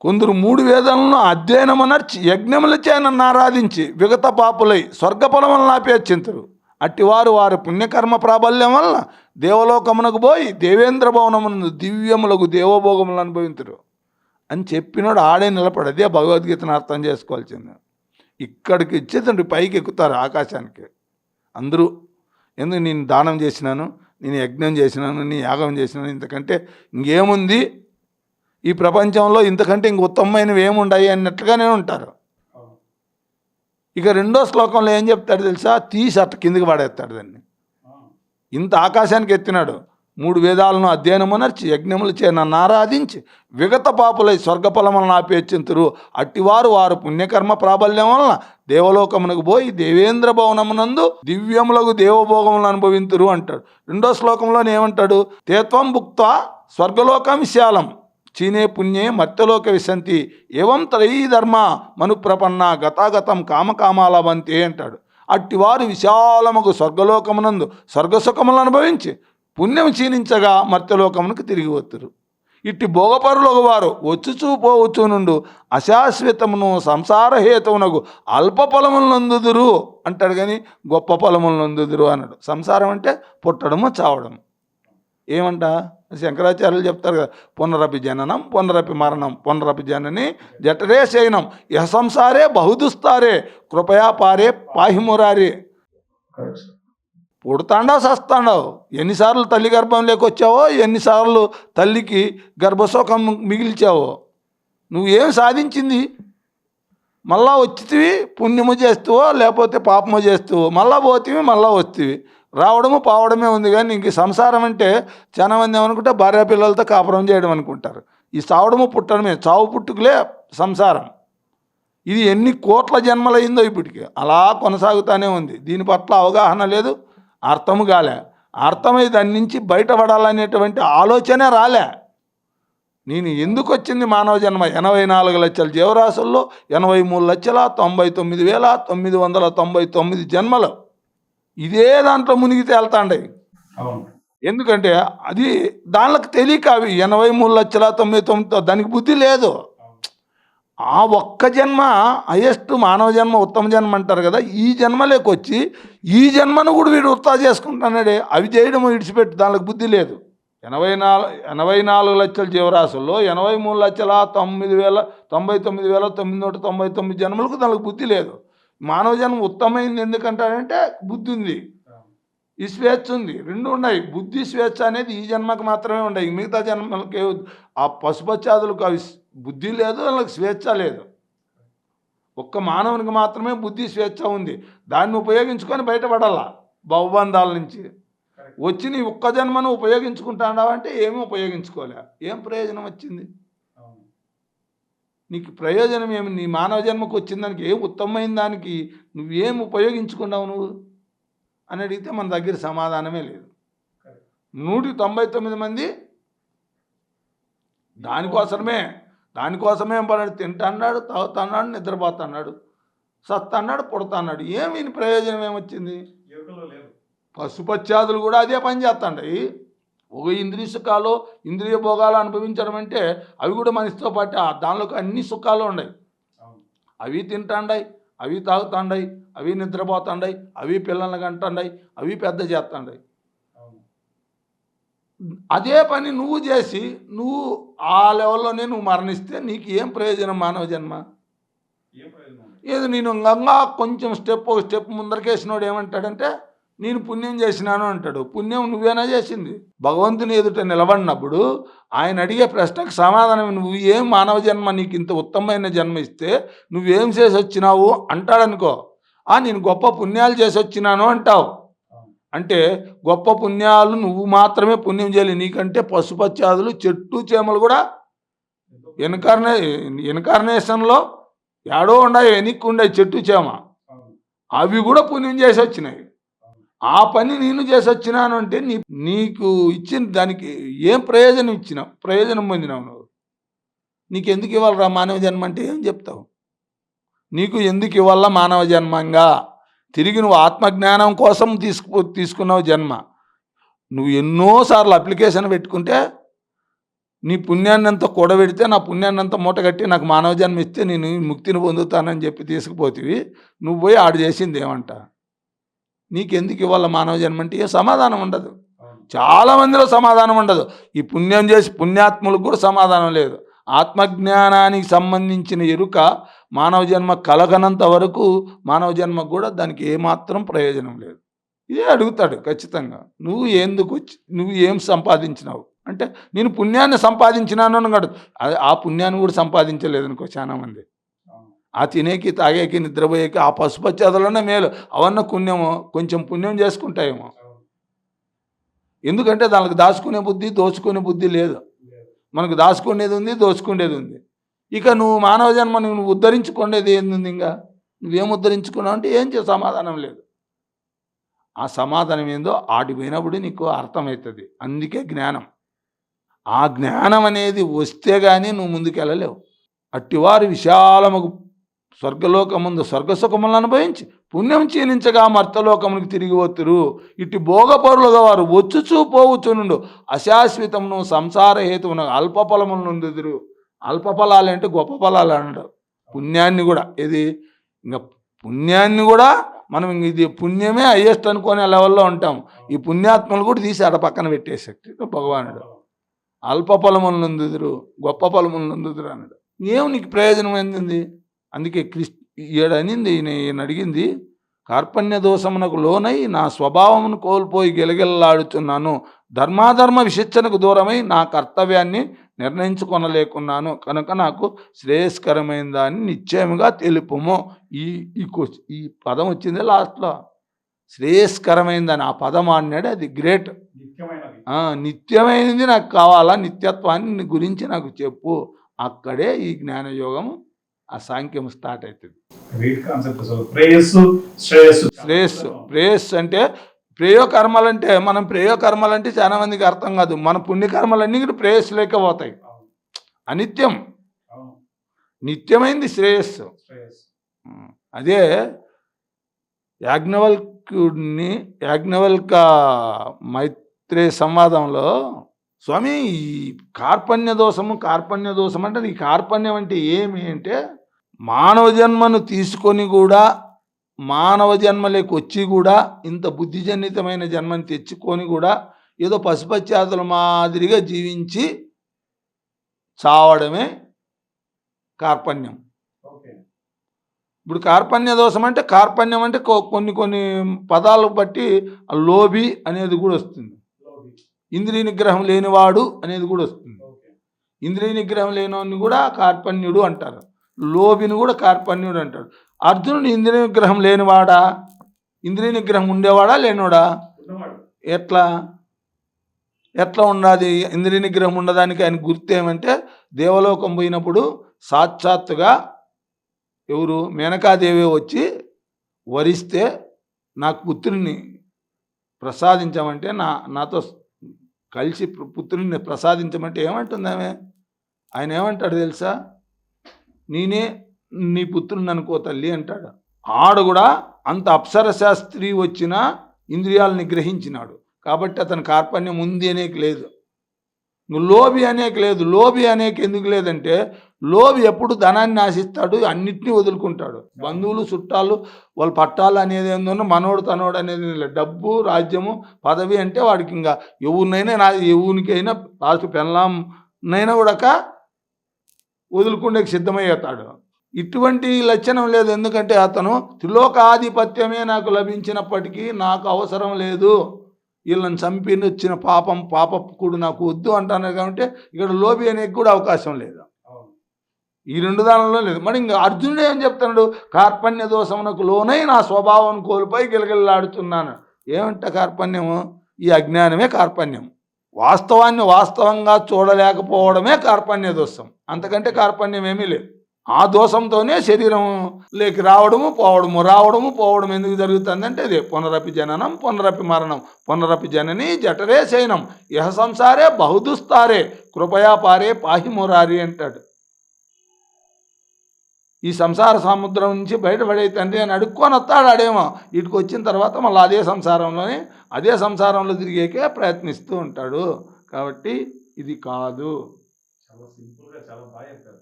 B: కొందరు 3 వేదాలను అధ్యయనమనర్చి యజ్ఞములచే నన్ను ఆరాధించి విగత పాపులై స్వర్గఫలములను ఆపేచ్చింతురు. అట్టివారు వారి పుణ్యకర్మ ప్రాబల్యం వలన దేవలోకమునకు పోయి దేవేంద్ర భవనమునందు దివ్యములకు దేవభోగములు అనుభవించరు అని చెప్పినోడు ఆడే నిలబడి. అదే భగవద్గీతను అర్థం చేసుకోవాల్సింది. ఇక్కడికి ఇచ్చేదండి పైకి ఎక్కుతారు ఆకాశానికి అందరూ. ఎందుకు నేను దానం చేసినాను, నేను యజ్ఞం చేసినాను, నేను యాగం చేసినాను, ఇంతకంటే ఇంకేముంది ఈ ప్రపంచంలో, ఇంతకంటే ఇంక ఉత్తమమైనవి ఏముండాయి అన్నట్లుగానే ఉంటారు. ఇక రెండో శ్లోకంలో ఏం చెప్తాడు తెలుసా? తీసి అట్ట కిందికి పడేస్తాడు దాన్ని. ఇంత ఆకాశానికి ఎత్తినాడు. 3 వేదాలను అధ్యయనమునర్చి యజ్ఞములు చే నన్ను ఆరాధించి విగత పాపులై స్వర్గఫలములను ఆపేచింతురు. అట్టివారు వారు పుణ్యకర్మ ప్రాబల్యం వలన దేవలోకమునకు పోయి దేవేంద్ర భవనమునందు దివ్యములకు దేవభోగములను అనుభవింతురు అంటాడు. రెండో శ్లోకంలోనే ఏమంటాడు? తేత్వం భుక్త్వా స్వర్గలోకం విశాలం చీనే పుణ్యే మర్త్యలోక విశంతి ఏవం త్రయీ ధర్మ మనుప్రపన్న గతాగతం కామకామాలవంతే అంటాడు. అట్టివారు విశాలముకు స్వర్గలోకమునందు స్వర్గసుఖములను అనుభవించి పుణ్యం క్షీణించగా మర్త్యలోకమునకు తిరిగి వత్తురు. ఇట్టి భోగపరులకు వారు వచ్చుచూ పోవచ్చు నుండు అశాశ్వతమును సంసారహేతువునకు అల్ప ఫలములు నందుదురు అంటాడు, కానీ గొప్ప ఫలములు నందుదురు అన్నాడు. సంసారం అంటే పుట్టడము చావడం. ఏమంట శంకరాచార్యులు చెప్తారు కదా, పునరపి జననం పునరపి మరణం పునరపి జనని జఠరే శయనం యహ సంసారే బహుదుస్తారే కృపయా పారే పాహిమురారే. పుడతాండావు సస్తాండావు. ఎన్నిసార్లు తల్లి గర్భం లేకొచ్చావో, ఎన్నిసార్లు తల్లికి గర్భశోకం మిగిల్చావో, నువ్వేం సాధించింది? మళ్ళా వచ్చితివి పుణ్యము చేస్తువో లేకపోతే పాపము చేస్తువో, మళ్ళా పోతివి మళ్ళా వస్తువి. రావడము పావడమే ఉంది, కానీ ఇంక సంసారం అంటే చాలా మంది ఏమనుకుంటే భార్య పిల్లలతో కాపురం చేయడం అనుకుంటారు. ఈ సావడము పుట్టడమే, చావు పుట్టుకులే సంసారం. ఇది ఎన్ని కోట్ల జన్మలైందో ఇప్పటికి అలా కొనసాగుతూనే ఉంది. దీని పట్ల అవగాహన లేదు, అర్థము కాలే. అర్థమై దాని నుంచి బయటపడాలనేటువంటి ఆలోచనే రాలే. నేను ఎందుకు వచ్చింది మానవ జన్మ? 84 లక్షల జీవరాశుల్లో 83,99,999 జన్మలు ఇదే దాంట్లో మునిగి తేలుతాండే. ఎందుకంటే అది దానికి తెలియక అవి 83,99,000 దానికి బుద్ధి లేదు. ఆ ఒక్క జన్మ హైయెస్ట్ మానవ జన్మ, ఉత్తమ జన్మ అంటారు కదా, ఈ జన్మలోకి వచ్చి ఈ జన్మను కూడా వీడు వృత్తా చేసుకుంటున్నాడే. అవి చేయడం విడిచిపెట్టి దానికి బుద్ధి లేదు. 84 లక్షల జీవరాశుల్లో 83,99,999 జన్మలకు దానికి బుద్ధి లేదు. మానవ జన్మ ఉత్తమైంది ఎందుకంటాడంటే బుద్ధి ఉంది, ఈ స్వేచ్ఛ ఉంది, రెండు ఉన్నాయి. బుద్ధి స్వేచ్ఛ అనేది ఈ జన్మకు మాత్రమే ఉన్నాయి. మిగతా జన్మలకి ఆ పశుపత్యాదులకు అవి బుద్ధి లేదు, వాళ్ళకి స్వేచ్ఛ లేదు. ఒక్క మానవునికి మాత్రమే బుద్ధి స్వేచ్ఛ ఉంది. దాన్ని ఉపయోగించుకొని బయటపడాల భవబంధాల నుంచి. వచ్చి నీ ఒక్క జన్మను ఉపయోగించుకుంటాడావంటే ఏమీ ఉపయోగించుకోలే. ఏం ప్రయోజనం వచ్చింది నీకు? ప్రయోజనం ఏమి? నీ మానవ జన్మకు వచ్చిన దానికి ఏం ఉత్తమమైన దానికి నువ్వేం ఉపయోగించుకున్నావు నువ్వు అని అడిగితే మన దగ్గర సమాధానమే లేదు. 199 మంది దానికోసమే పడి తింటున్నాడు, తాగుతున్నాడు, నిద్రపోతున్నాడు, సత్తన్నాడు, పుడతాన్నాడు. ఏమి ప్రయోజనం ఏమొచ్చింది? పశుపత్యాదులు కూడా అదే పని చేస్తాండి. ఒక ఇంద్రియ సుఖాలు, ఇంద్రియ భోగాలు అనుభవించడం అంటే అవి కూడా మనిషితో పాటు దానిలోకి అన్ని సుఖాలు ఉన్నాయి. అవి తింటాండాయి, అవి తాగుతాండాయి, అవి నిద్రపోతాండాయి, అవి పిల్లల్ని కంటాండాయి, అవి పెద్ద చేస్తాండాయి. అదే పని నువ్వు చేసి నువ్వు ఆ లెవెల్లోనే నువ్వు మరణిస్తే నీకు ఏం ప్రయోజనం మానవ జన్మ? ఏదో నేను ఇంకా కొంచెం ఒక స్టెప్ ముందరకేసినోడు ఏమంటాడంటే నేను పుణ్యం చేసినాను అంటాడు. పుణ్యం నువ్వేనా చేసింది? భగవంతుని ఎదుట నిలబడినప్పుడు ఆయన అడిగే ప్రశ్నకు సమాధానం నువ్వు ఏం మానవ జన్మ, నీకు ఇంత ఉత్తమమైన జన్మ ఇస్తే నువ్వేం చేసి వచ్చినావు అంటాడనుకో. నేను గొప్ప పుణ్యాలు చేసి వచ్చినాను అంటావు. అంటే గొప్ప పుణ్యాలు నువ్వు మాత్రమే పుణ్యం చేయాలి. నీకంటే పశుపత్యాదులు, చెట్టు చేమలు కూడా ఇన్కార్నేషన్లో ఏడో ఉన్నాయి, వెనక్కి ఉండే చెట్టు చేమ, అవి కూడా పుణ్యం చేసి వచ్చినాయి. ఆ పని నేను చేసి వచ్చినాను అంటే నీకు ఇచ్చిన దానికి ఏం ప్రయోజనం పొందినావు నువ్వు? నీకు ఎందుకు ఇవ్వాలరా మానవ జన్మ అంటే ఏం చెప్తావు? నీకు ఎందుకు ఇవ్వాల మానవ జన్మంగా? తిరిగి నువ్వు ఆత్మజ్ఞానం కోసం తీసుకున్నావు జన్మ. నువ్వు ఎన్నోసార్లు అప్లికేషన్ పెట్టుకుంటే నీ పుణ్యాన్ని అంతా కూడబెడితే నా పుణ్యాన్ని అంతా మూట కట్టి నాకు మానవ జన్మ ఇస్తే నేను ముక్తిని పొందుతానని చెప్పి తీసుకుపోతివి. నువ్వు పోయి ఆడు చేసింది ఏమంట? నీకెందుకు ఇవ్వాలి మానవ జన్మ అంటే ఏ సమాధానం ఉండదు. చాలామందిలో సమాధానం ఉండదు. ఈ పుణ్యం చేసి పుణ్యాత్ములకు కూడా సమాధానం లేదు. ఆత్మజ్ఞానానికి సంబంధించిన ఎరుక మానవ జన్మ కలగనంత వరకు మానవ జన్మకు కూడా దానికి ఏమాత్రం ప్రయోజనం లేదు. ఇదే అడుగుతాడు ఖచ్చితంగా. నువ్వు ఏం సంపాదించినావు అంటే నేను పుణ్యాన్ని సంపాదించినాను అని కాదు, ఆ పుణ్యాన్ని కూడా సంపాదించలేదనుకో చాలామంది. ఆ తినేకి తాగేకి నిద్రపోయేకి ఆ పశుపత్యాదులనే మేలు, అవన్న పుణ్యము కొంచెం పుణ్యం చేసుకుంటాయేమో. ఎందుకంటే దానికి దాచుకునే బుద్ధి దోచుకునే బుద్ధి లేదు. మనకు దాచుకునేది ఉంది, దోచుకునేది ఉంది. ఇక నువ్వు మానవ జన్మ నువ్వు ఉద్ధరించుకునేది ఏంది? ఇంకా నువ్వేం ఉద్ధరించుకున్నావు అంటే ఏం సమాధానం లేదు. ఆ సమాధానం ఏందో ఆడిపోయినప్పుడు నీకు అర్థమవుతుంది. అందుకే జ్ఞానం. ఆ జ్ఞానం అనేది వస్తే కానీ నువ్వు ముందుకు వెళ్ళలేవు. అట్టివారు విశాలముకు స్వర్గలోకముందు స్వర్గసుఖములను అనుభవించి పుణ్యం క్షీణించగా మర్తలోకమునికి తిరిగి వత్తురు. ఇటు భోగపరులుగా వారు వచ్చుచూ పోవచ్చునుండు అశాశ్వతమును సంసార హేతువును అల్ప ఫలములు నుండుదురు. అల్ప ఫలాలు అంటే గొప్ప ఫలాలు అన్నాడు. పుణ్యాన్ని కూడా ఇంకా పుణ్యాన్ని కూడా మనం ఇది పుణ్యమే హయ్యెస్ట్ అనుకునే లెవెల్లో ఉంటాం. ఈ పుణ్యాత్మలు కూడా తీసి ఆడ పక్కన పెట్టేసక్తి భగవానుడు. అల్ప ఫలములు నందుదురు గొప్ప ఫలములు నందుదురు అన్నాడు. ఏం నీకు ప్రయోజనం ఏంది? అందుకే ఈయన అడిగింది, కార్పణ్య దోషమునకు లోనై నా స్వభావమును కోల్పోయి గెలగెల్లాడుతున్నాను, ధర్మాధర్మ విశిక్షణకు దూరమై నా కర్తవ్యాన్ని నిర్ణయించుకొనలేకున్నాను కనుక నాకు శ్రేయస్కరమైన దాన్ని నిశ్చయముగా తెలుపుము. ఈ పదం వచ్చింది లాస్ట్లో, శ్రేయస్కరమైన దాన్ని. ఆ పదం అన్నాడు, అది గ్రేట్. నిత్యమైనది నాకు కావాలా, నిత్యత్వాన్ని గురించి నాకు చెప్పు. అక్కడే ఈ జ్ఞానయోగము ఆ సాంఖ్యం స్టార్ట్ అవుతుంది. ప్రేయస్సు అంటే ప్రేయోకర్మలంటే మనం ప్రేయోకర్మలంటే చాలా మందికి అర్థం కాదు. మన పుణ్యకర్మలన్నీ కూడా ప్రేయస్సు లేక పోతాయి. అనిత్యం, నిత్యమైంది శ్రేయస్సు. అదే యాజ్ఞవల్క మైత్రేయ సంవాదంలో స్వామి ఈ కార్పణ్య దోషం అంటే ఈ కార్పణ్యం అంటే ఏమి అంటే మానవ జన్మను తీసుకొని కూడా మానవ జన్మలోకి వచ్చి కూడా ఇంత బుద్ధిజనితమైన జన్మని తెచ్చుకొని కూడా ఏదో పశుపత్యాదుల మాదిరిగా జీవించి చావడమే కార్పణ్యం. ఇప్పుడు కార్పణ్య దోషం అంటే కార్పణ్యం అంటే కొన్ని పదాలు బట్టి లోభి అనేది కూడా వస్తుంది. ఇంద్రియ నిగ్రహం లేనివాడు అనేది కూడా వస్తుంది. ఇంద్రియ నిగ్రహం లేనివాడిని కూడా కార్పణ్యుడు అంటారు, లోభిని కూడా కార్పణ్యుడు అంటాడు. అర్జునుడు ఇంద్రియ నిగ్రహం లేనివాడా, ఇంద్రియ నిగ్రహం ఉండేవాడా లేనివాడా? ఎట్లా ఉన్నది? ఇంద్రియ నిగ్రహం ఉండడానికి ఆయన గుర్తు ఏమంటే దేవలోకం పోయినప్పుడు సాక్షాత్తుగా ఎవరు మేనకాదేవి వచ్చి వరిస్తే నాకు పుత్రుని ప్రసాదించమంటే నాతో కలిసి పుత్రుని ప్రసాదించమంటే ఏమంటుంది ఆమె? ఆయన ఏమంటాడు తెలుసా? నేనే నీ పుత్రుని అనుకో తల్లి అంటాడు. ఆడు కూడా అంత అప్సరశాస్త్రి వచ్చిన ఇంద్రియాలను నిగ్రహించినాడు కాబట్టి అతని కార్పణ్యం ఉంది అనేక లేదు. లోభి అనేక లేదు. లోభి అనేక ఎందుకు లేదంటే లోభి ఎప్పుడు ధనాన్ని ఆశిస్తాడు, అన్నిటినీ వదులుకుంటాడు. బంధువులు చుట్టాలు వాళ్ళు పట్టాలు అనేది ఏందో మనోడు తనోడు అనేది డబ్బు రాజ్యము పదవి అంటే వాడికి ఇంకా ఎవరికైనా లాస్ట్ పెళ్ళాంనైనా కూడా వదులుకుండే సిద్ధమయ్యేతాడు. ఇటువంటి లక్షణం లేదు. ఎందుకంటే అతను త్రిలోకాధిపత్యమే నాకు లభించినప్పటికీ నాకు అవసరం లేదు, వీళ్ళని చంపి వచ్చిన పాపకుడు నాకు వద్దు అంటాను. కాబట్టి ఇక్కడ లోభి అనేది కూడా అవకాశం లేదు. ఈ రెండు దానిలో లేదు. మరి ఇంకా అర్జునుడు ఏం చెప్తున్నాడు? కార్పణ్య దోషమునకు లోనై నా స్వభావం కోల్పోయి గిలగిల్లాడుతున్నాను. ఏమంట కార్పణ్యము? ఈ అజ్ఞానమే కార్పణ్యం. వాస్తవాన్ని వాస్తవంగా చూడలేకపోవడమే కార్పణ్య దోషం. అంతకంటే కార్పణ్యం ఏమీ లేదు. ఆ దోషంతోనే శరీరం లేకి రావడము పోవడం ఎందుకు జరుగుతుందంటే అదే పునరపి జననం పునరపి మరణం పునరపి జనని జఠరే శయనం ఇహ సంసారే బహుదుస్తారే కృపయా పారే పాహి మురారి అంటాడు. ఈ సంసార సముద్రం నుంచి బయటపడే తండ్రి అని అడుక్కొని వస్తాడు. ఆడేమో ఇటుకు వచ్చిన తర్వాత మళ్ళీ అదే సంసారంలో తిరిగేకే ప్రయత్నిస్తూ ఉంటాడు. కాబట్టి ఇది కాదు. చాలా సింపుల్గా చాలా బాగా చెప్పారు.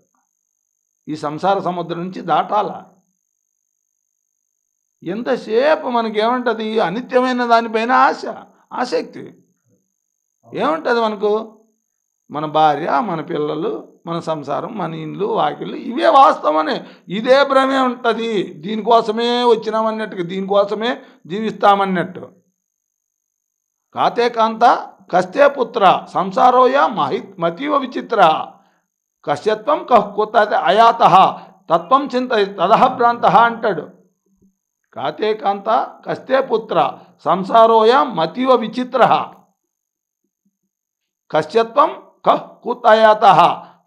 B: ఈ సంసార సముద్రం నుంచి దాటాల. ఎంతసేపు మనకేముంటుంది? అనిత్యమైన దానిపైన ఆసక్తి ఏముంటుంది మనకు? మన భార్య, మన పిల్లలు, మన సంసారం, మన ఇండ్లు వాకిళ్ళు, ఇవే వాస్తవమని ఇదే భ్రమే ఉంటుంది. దీనికోసమే వచ్చినామన్నట్టుగా, దీనికోసమే జీవిస్తామన్నట్టు. కాతే కాంత కస్తే పుత్ర సంసారోయ మతీవ విచిత్ర కశ్యత్వం కుత అయాత తత్వం చింత తదహ భ్రాంత అంటాడు. కాతే కాంత కస్తే పుత్ర సంసారోయ మతీవ విచిత్ర కశ్యత్వం కుతయాత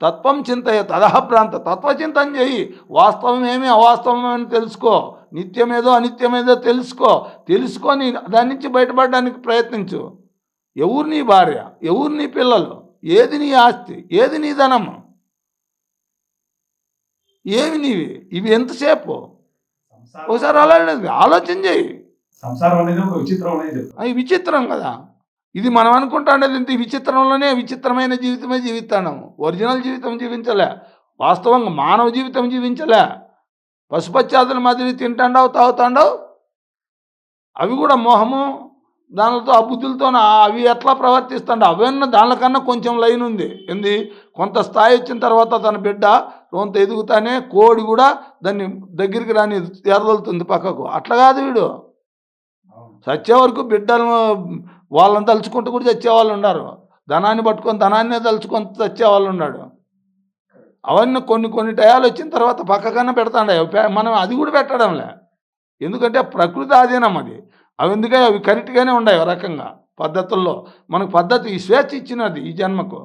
B: తత్వం చింతయ తదహ భ్రాంత. తత్వచింతన చేయి, వాస్తవమేమి అవాస్తవమని తెలుసుకో, నిత్యమేదో అనిత్యమేదో తెలుసుకొని దాని నుంచి బయటపడడానికి ప్రయత్నించు. ఎవరు నీ భార్య, ఎవరు నీ పిల్లలు, ఏది నీ ఆస్తి, ఏది నీ ధనము, ఏమి నీవి, ఇవి ఎంతసేపు? ఒకసారి అలా ఆలోచన చేయి.
A: సంసారం అనేది ఒక విచిత్రం అనేది
B: అవి విచిత్రం కదా. ఇది మనం అనుకుంటాండేది ఇంత విచిత్రంలోనే విచిత్రమైన జీవితమే జీవిస్తాము. ఒరిజినల్ జీవితం జీవించలే, వాస్తవంగా మానవ జీవితం జీవించలే. పశుపత్యాదుల మాదిరి తింటాండవు, తాగుతాండవు. అవి కూడా మోహము, దానితో ఆ బుద్ధులతో అవి ఎట్లా ప్రవర్తిస్తాండో అవన్నీ దానికన్నా కొంచెం లైన్ ఉంది. ఏంది? కొంత స్థాయి వచ్చిన తర్వాత తన బిడ్డ కొంత ఎదుగుతానే కోడి కూడా దాన్ని దగ్గరికి రాని ఎర్రలుతుంది పక్కకు. అట్లా కాదు వీడు. చచ్చే వరకు బిడ్డలను వాళ్ళని తలుచుకుంటూ కూడా చచ్చేవాళ్ళు ఉన్నారు. ధనాన్ని పట్టుకొని ధనాన్నే తలుచుకొని చచ్చేవాళ్ళు ఉన్నాడు. అవన్నీ కొన్ని టయాలు వచ్చిన తర్వాత పక్కకన్నా పెడతాండే. మనం అది కూడా పెట్టడంలే. ఎందుకంటే ప్రకృతి ఆధీనం అది. అవి ఎందుకంటే అవి కరెక్ట్గానే ఉన్నాయి ఒక రకంగా పద్ధతుల్లో. మనకు పద్ధతి ఈ స్వేచ్ఛ ఇచ్చినది. ఈ జన్మకు,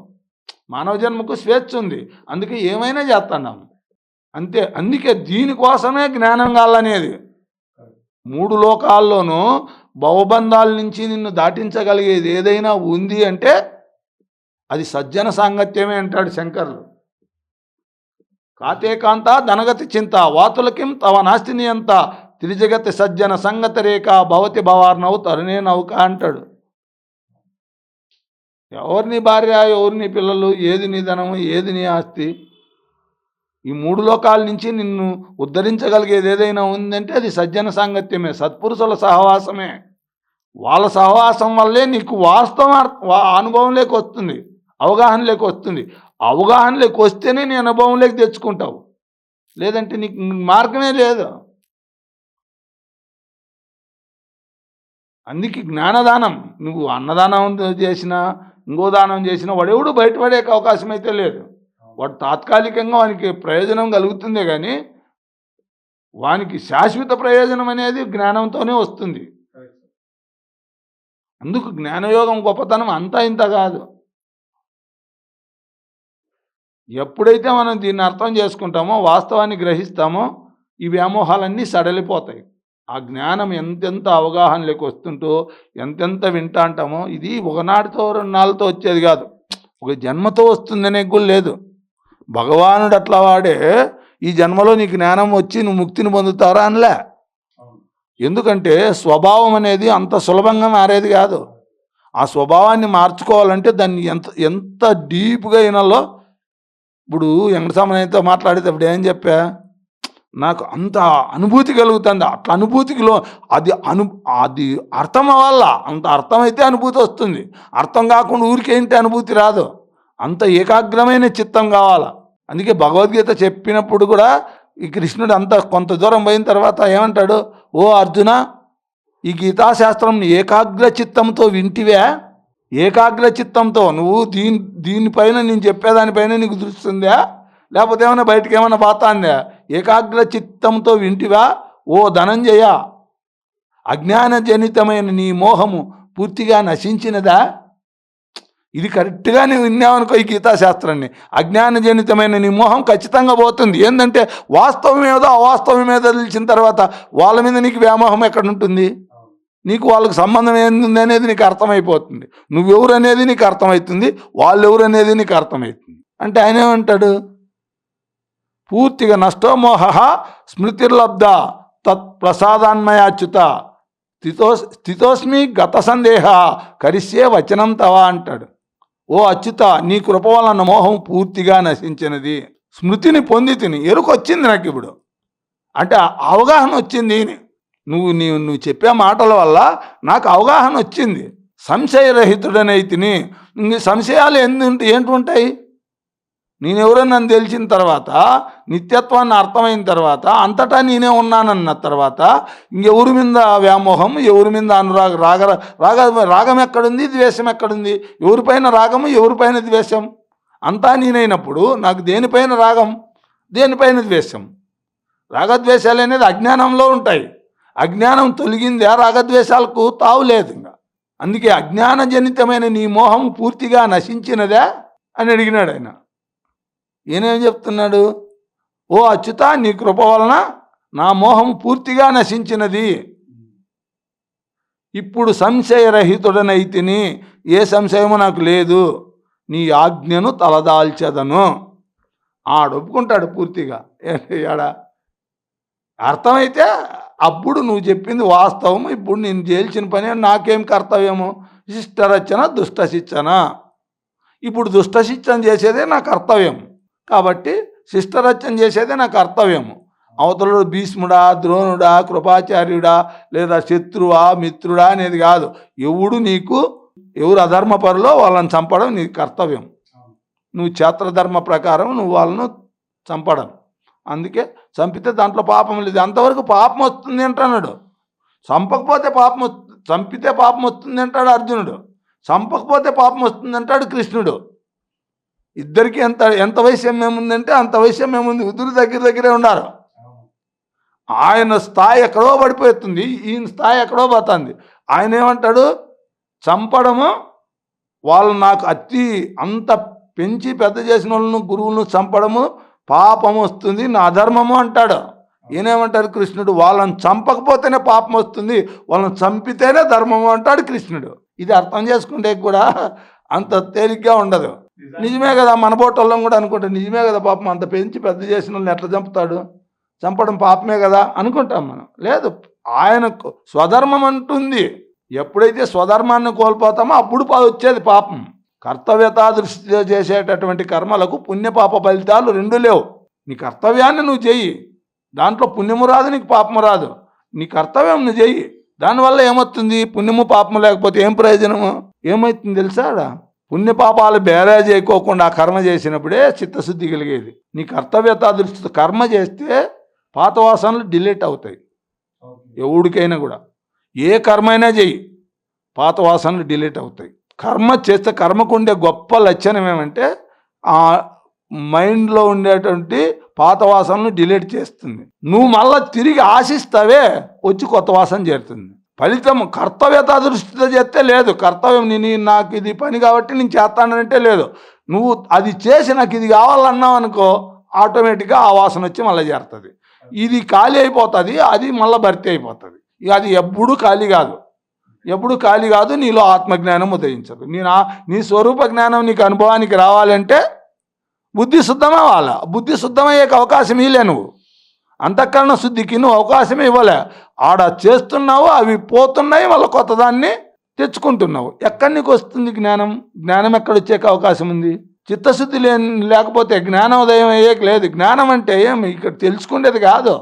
B: మానవ జన్మకు స్వేచ్ఛ ఉంది. అందుకే ఏమైనా చేస్తున్నాము అంతే. అందుకే దీనికోసమే జ్ఞానం కావాలనేది. 3 లోకాల్లోనూ భవబంధాల నుంచి నిన్ను దాటించగలిగేది ఏదైనా ఉంది అంటే అది సజ్జన సాంగత్యమే అంటాడు శంకర్లు. కాతే కాంత ధనగతి చింత వాతులకిం తవ నాస్తిని అంత త్రిజగతి సజ్జన సంగత రేఖ భవతి భవార్నవు తరుణే నౌక అంటాడు. ఎవరిని భార్య, ఎవరిని పిల్లలు, ఏది నీ ధనము, ఏది నీ ఆస్తి, ఈ 3 లోకాల నుంచి నిన్ను ఉద్ధరించగలిగేది ఏదైనా ఉందంటే అది సజ్జన సాంగత్యమే, సత్పురుషుల సహవాసమే. వాళ్ళ సహవాసం వల్లే నీకు వాస్తవం అనుభవంలోకి వస్తుంది, అవగాహనలోకి వస్తుంది. అవగాహనలోకి వస్తేనే నీ అనుభవంలోకి తెచ్చుకుంటావు, లేదంటే నీకు మార్గమే లేదు. అందుకే జ్ఞానదానం. నువ్వు అన్నదానం చేసినా ఇంకో దానం చేసినా వాడెవడు బయటపడే అవకాశం అయితే లేదు. వాడు తాత్కాలికంగా వానికి ప్రయోజనం కలుగుతుందే కానీ వానికి శాశ్వత ప్రయోజనం అనేది జ్ఞానంతోనే వస్తుంది. అందుకు జ్ఞానయోగం గొప్పతనం అంతా ఇంత కాదు. ఎప్పుడైతే మనం దీన్ని అర్థం చేసుకుంటామో, వాస్తవాన్ని గ్రహిస్తామో, ఈ వ్యామోహాలన్నీ సడలిపోతాయి. ఆ జ్ఞానం ఎంతెంత అవగాహనలోకి వస్తుంటో, ఎంతెంత వింటా అంటామో, ఇది ఒకనాటితో 2 నాళ్ళతో వచ్చేది కాదు, ఒక జన్మతో వస్తుందనే కూడా లేదు. భగవానుడు అట్లా వాడే ఈ జన్మలో నీకు జ్ఞానం వచ్చి నువ్వు ముక్తిని పొందుతారా అనలే. ఎందుకంటే స్వభావం అనేది అంత సులభంగా మారేది కాదు. ఆ స్వభావాన్ని మార్చుకోవాలంటే దాన్ని ఎంత డీప్గా అయినాలో. ఇప్పుడు వెంకటసామయ్యతో మాట్లాడేటప్పుడు ఏం చెప్పా, నాకు అంత అనుభూతి కలుగుతుంది. అట్లా అనుభూతికిలో అది అర్థం అవ్వాల. అంత అర్థమైతే అనుభూతి వస్తుంది. అర్థం కాకుండా ఊరికేంటి అనుభూతి రాదు. అంత ఏకాగ్రమైన చిత్తం కావాలా. అందుకే భగవద్గీత చెప్పినప్పుడు కూడా ఈ కృష్ణుడు అంత కొంత దూరం పోయిన తర్వాత ఏమంటాడు, ఓ అర్జున, ఈ గీతాశాస్త్రం ఏకాగ్ర చిత్తంతో వింటివే, ఏకాగ్ర చిత్తంతో నువ్వు దీనిపైన నేను చెప్పేదానిపైన నీకు దృష్టి ఉందా, లేకపోతే ఏమైనా బయటకు ఏమైనా బాతాందా? ఏకాగ్ర చిత్తంతో వింటివా ఓ ధనంజయ, అజ్ఞానజనితమైన నీ మోహము పూర్తిగా నశించినదా? ఇది కరెక్ట్గా నువ్వు విన్నావనుకో ఈ గీతాశాస్త్రాన్ని, అజ్ఞానజనితమైన నీ మోహం ఖచ్చితంగా పోతుంది. ఏంటంటే వాస్తవం ఏదో అవాస్తవం ఏదో తెలిసిన తర్వాత వాళ్ళ మీద నీకు వ్యామోహం ఎక్కడ ఉంటుంది? నీకు వాళ్ళకి సంబంధం ఏంది అనేది నీకు అర్థమైపోతుంది. నువ్వెవరు అనేది నీకు అర్థమవుతుంది, వాళ్ళు ఎవరు అనేది నీకు అర్థమవుతుంది. అంటే ఆయన ఏమంటాడు, పూర్తిగా నష్టోమోహ స్మృతిర్లబ్ధ తత్ ప్రసాదాన్మయాచ్యుత స్థితోస్మి గత సందేహ కరిష్యే వచనం తవా అంటాడు. ఓ అచ్యుత, నీ కృప వలన మోహం పూర్తిగా నశించినది, స్మృతిని పొంది తిని ఎరుకొచ్చింది నాకు ఇప్పుడు. అంటే అవగాహన వచ్చింది. నువ్వు చెప్పే మాటల వల్ల నాకు అవగాహన వచ్చింది. సంశయరహితుడనైతిని. ఇంక సంశయాలు ఏంటి ఉంటాయి? నేనెవరో నన్ను తెలిసిన తర్వాత, నిత్యత్వాన్ని అర్థమైన తర్వాత, అంతటా నేనే ఉన్నానన్న తర్వాత ఇంకెవరి మీద వ్యామోహం, ఎవరి మీద అనురాగ రాగం ఎక్కడుంది, ద్వేషం ఎక్కడుంది? ఎవరిపైన రాగము, ఎవరిపైన ద్వేషం? అంతా నేనైనప్పుడు నాకు దేనిపైన రాగం, దేనిపైన ద్వేషం? రాగద్వేషాలు అనేది అజ్ఞానంలో ఉంటాయి. అజ్ఞానం తొలగిందే రాగద్వేషాలకు తావులేదు. ఇంకా అందుకే అజ్ఞానజనితమైన నీ మోహం పూర్తిగా నశించినదా అని అడిగినాడు ఆయన. ఈయనేం చెప్తున్నాడు? ఓ అచ్యుత, నీ కృప వలన నా మోహం పూర్తిగా నశించినది. ఇప్పుడు సంశయరహితుడనైతిని, ఏ సంశయము నాకు లేదు. నీ ఆజ్ఞను తలదాల్చెదను. ఒప్పుకుంటాడు పూర్తిగా. ఏడా అర్థమైతే అప్పుడు నువ్వు చెప్పింది వాస్తవం. ఇప్పుడు నేను చేయాల్సిన పని నాకేం కర్తవ్యము? శిష్టరచన దుష్ట శిక్షణ. ఇప్పుడు దుష్ట శిక్షణ చేసేదే నా కర్తవ్యం కాబట్టి శిష్టరచన చేసేదే నా కర్తవ్యము. అవతలుడు భీష్ముడా, ద్రోణుడా, కృపాచార్యుడా, లేదా శత్రువా, మిత్రుడా అనేది కాదు. ఎవరు అధర్మపరులో వాళ్ళని చంపడం నీ కర్తవ్యం. నువ్వు క్షేత్రధర్మ ప్రకారం నువ్వు వాళ్ళను చంపడం. అందుకే చంపితే దాంట్లో పాపం లేదు. అంతవరకు పాపం వస్తుంది అంటున్నాడు. చంపకపోతే పాపం చంపితే పాపం వస్తుంది అంటాడు అర్జునుడు. చంపకపోతే పాపం వస్తుంది అంటాడు కృష్ణుడు. ఇద్దరికి ఎంత వైషమ్యం ఏముందంటే అంత వైషమ్యం ఏముంది. ఇద్దరు దగ్గరే ఉన్నారు. ఆయన స్థాయి ఎక్కడో పడిపోతుంది, ఈయన స్థాయి ఎక్కడో పోతుంది. ఆయన ఏమంటాడు? చంపడము, వాళ్ళు నాకు అంత పెంచి పెద్ద చేసిన వాళ్ళను, గురువులను చంపడము పాపం వస్తుంది, నా అధర్మము అంటాడు. ఈయనేమంటారు కృష్ణుడు? వాళ్ళని చంపకపోతేనే పాపం వస్తుంది, వాళ్ళని చంపితేనే ధర్మము అంటాడు కృష్ణుడు. ఇది అర్థం చేసుకుంటే కూడా అంత తేలిగ్గా ఉండదు. నిజమే కదా, మన బోటల్లో కూడా అనుకుంటే నిజమే కదా, పాపం అంత పెంచి పెద్ద చేసిన వాళ్ళని ఎట్లా చంపుతాడు? చంపడం పాపమే కదా అనుకుంటాం మనం. లేదు, ఆయనకు స్వధర్మం అంటుంది. ఎప్పుడైతే స్వధర్మాన్ని కోల్పోతామో అప్పుడు వచ్చేది పాపం. కర్తవ్యతా దృష్టితో చేసేటటువంటి కర్మలకు పుణ్యపాప ఫలితాలు రెండు లేవు. నీ కర్తవ్యాన్ని నువ్వు చెయ్యి, దాంట్లో పుణ్యము రాదు, నీకు పాపము రాదు. నీ కర్తవ్యం నువ్వు చెయ్యి, దానివల్ల ఏమవుతుంది? పుణ్యము పాపము లేకపోతే ఏం ప్రయోజనము? ఏమవుతుంది తెలుసా? పుణ్యపాపాలు బేరే చేయకోకుండా ఆ కర్మ చేసినప్పుడే చిత్తశుద్ధి కలిగేది. నీ కర్తవ్యతా దృష్టితో కర్మ చేస్తే పాత వాసనలు డిలీట్ అవుతాయి. ఎవడికైనా కూడా ఏ కర్మ అయినా చెయ్యి, పాత వాసనలు డిలీట్ అవుతాయి. కర్మ చేస్తే కర్మకు ఉండే గొప్ప లక్షణం ఏమంటే ఆ మైండ్లో ఉండేటువంటి పాత వాసనలు డిలీట్ చేస్తుంది. నువ్వు మళ్ళీ తిరిగి ఆశిస్తావే, వచ్చి కొత్త వాసన చేరుతుంది. ఫలితం కర్తవ్యతా దృష్టితో చేస్తే లేదు. కర్తవ్యం నాకు ఇది పని కాబట్టి నేను చేస్తానంటే లేదు. నువ్వు అది చేసి నాకు ఇది కావాలన్నావు అనుకో, ఆటోమేటిక్గా ఆ వాసన వచ్చి మళ్ళీ చేరుతుంది. ఇది ఖాళీ అయిపోతుంది, అది మళ్ళీ భర్తీ అయిపోతుంది. అది ఎప్పుడు ఖాళీ కాదు. నీలో ఆత్మజ్ఞానం ఉదయించదు. నీ స్వరూప జ్ఞానం నీకు అనుభవానికి రావాలంటే బుద్ధి శుద్ధం అవ్వాలి. బుద్ధి శుద్ధమయ్యే అవకాశం ఇవ్వలే. నువ్వు అంతఃకరణ శుద్ధికి నువ్వు అవకాశమే ఇవ్వలే. ఆడ చేస్తున్నావు, అవి పోతున్నాయి, మళ్ళీ కొత్త దాన్ని తెచ్చుకుంటున్నావు. ఎక్కడి నీకు వస్తుంది జ్ఞానం? జ్ఞానం ఎక్కడొచ్చే అవకాశం ఉంది? చిత్తశుద్ధి లేకపోతే జ్ఞానోదయం అయ్యేకి లేదు. జ్ఞానం అంటే ఏమి ఇక్కడ తెలుసుకునేది కాదు,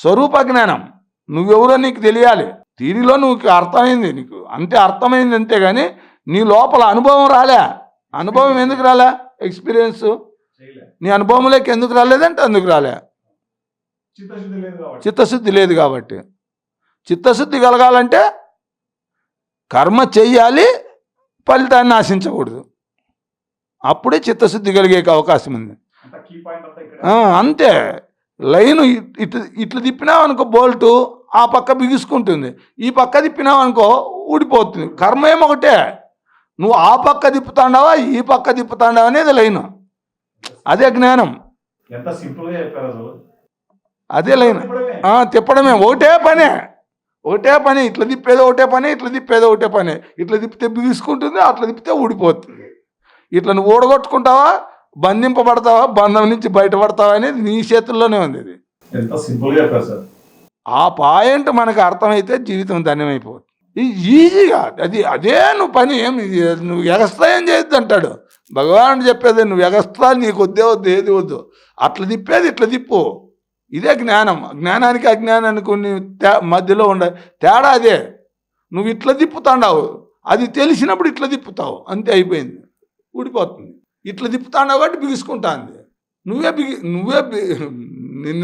B: స్వరూప జ్ఞానం. నువ్వెవరో నీకు తెలియాలి. తీరిలో నువ్వు అర్థమైంది, నీకు అంతే అర్థమైంది అంతేగాని నీ లోపల అనుభవం రాలే. అనుభవం ఎందుకు రాలే? ఎక్స్పీరియన్స్ నీ అనుభవంలోకి ఎందుకు రాలేదంటే అందుకు రాలే, చిత్తశుద్ధి లేదు కాబట్టి. చిత్తశుద్ధి కలగాలంటే కర్మ చెయ్యాలి, ఫలితాన్ని ఆశించకూడదు. అప్పుడే చిత్తశుద్ధి కలిగే అవకాశం ఉంది. అంతే. లైను ఇట్లా తిప్పినావు అనుకో, బోల్టు ఆ పక్క బిగుసుకుంటుంది, ఈ పక్క తిప్పినావు అనుకో ఊడిపోతుంది. కర్మ ఏమొకటే, నువ్వు ఆ పక్క తిప్పుతాండావా ఈ పక్క తిప్పుతాండావా అనేది లైను. అదే జ్ఞానం.
C: ఎంత సింపుల్గా చెప్పారు.
B: అదే లైన్. తిప్పడమే ఒకటే పని. ఇట్లా తిప్పేది ఒకటే పని, ఇట్లా తిప్పేది ఒకటే పని. ఇట్లా తిప్పితే బిగుసుకుంటుంది, అట్లా తిప్పితే ఊడిపోతుంది. ఇట్లా నువ్వు ఓడగొట్టుకుంటావా, బంధింపబడతావా, బంధం నుంచి బయటపడతావా అనేది నీ చేతుల్లోనే ఉంది. ఇది
C: ఎంత సింపుల్గా చెప్పారు సార్.
B: ఆ పాయింట్ మనకు అర్థమైతే జీవితం ధన్యమైపోతుంది. ఈజీగా అదే నువ్వు పని నువ్వు ఎగస్ట్రా ఏం చేయొద్దు అంటాడు భగవానుడు. చెప్పేది నువ్వు ఎగస్ట్రా నీకు వద్దు ఏది వద్దు, అట్లా తిప్పేది ఇట్లా తిప్పు. ఇదే జ్ఞానం. జ్ఞానానికి అజ్ఞానానికి కొన్ని మధ్యలో తేడా అదే. నువ్వు ఇట్లా తిప్పుతాండావు, అది తెలిసినప్పుడు ఇట్లా తిప్పుతావు, అంతే అయిపోయింది, ఊడిపోతుంది. ఇట్లా తిప్పుతాండావు కాబట్టి బిగుసుకుంటాంది.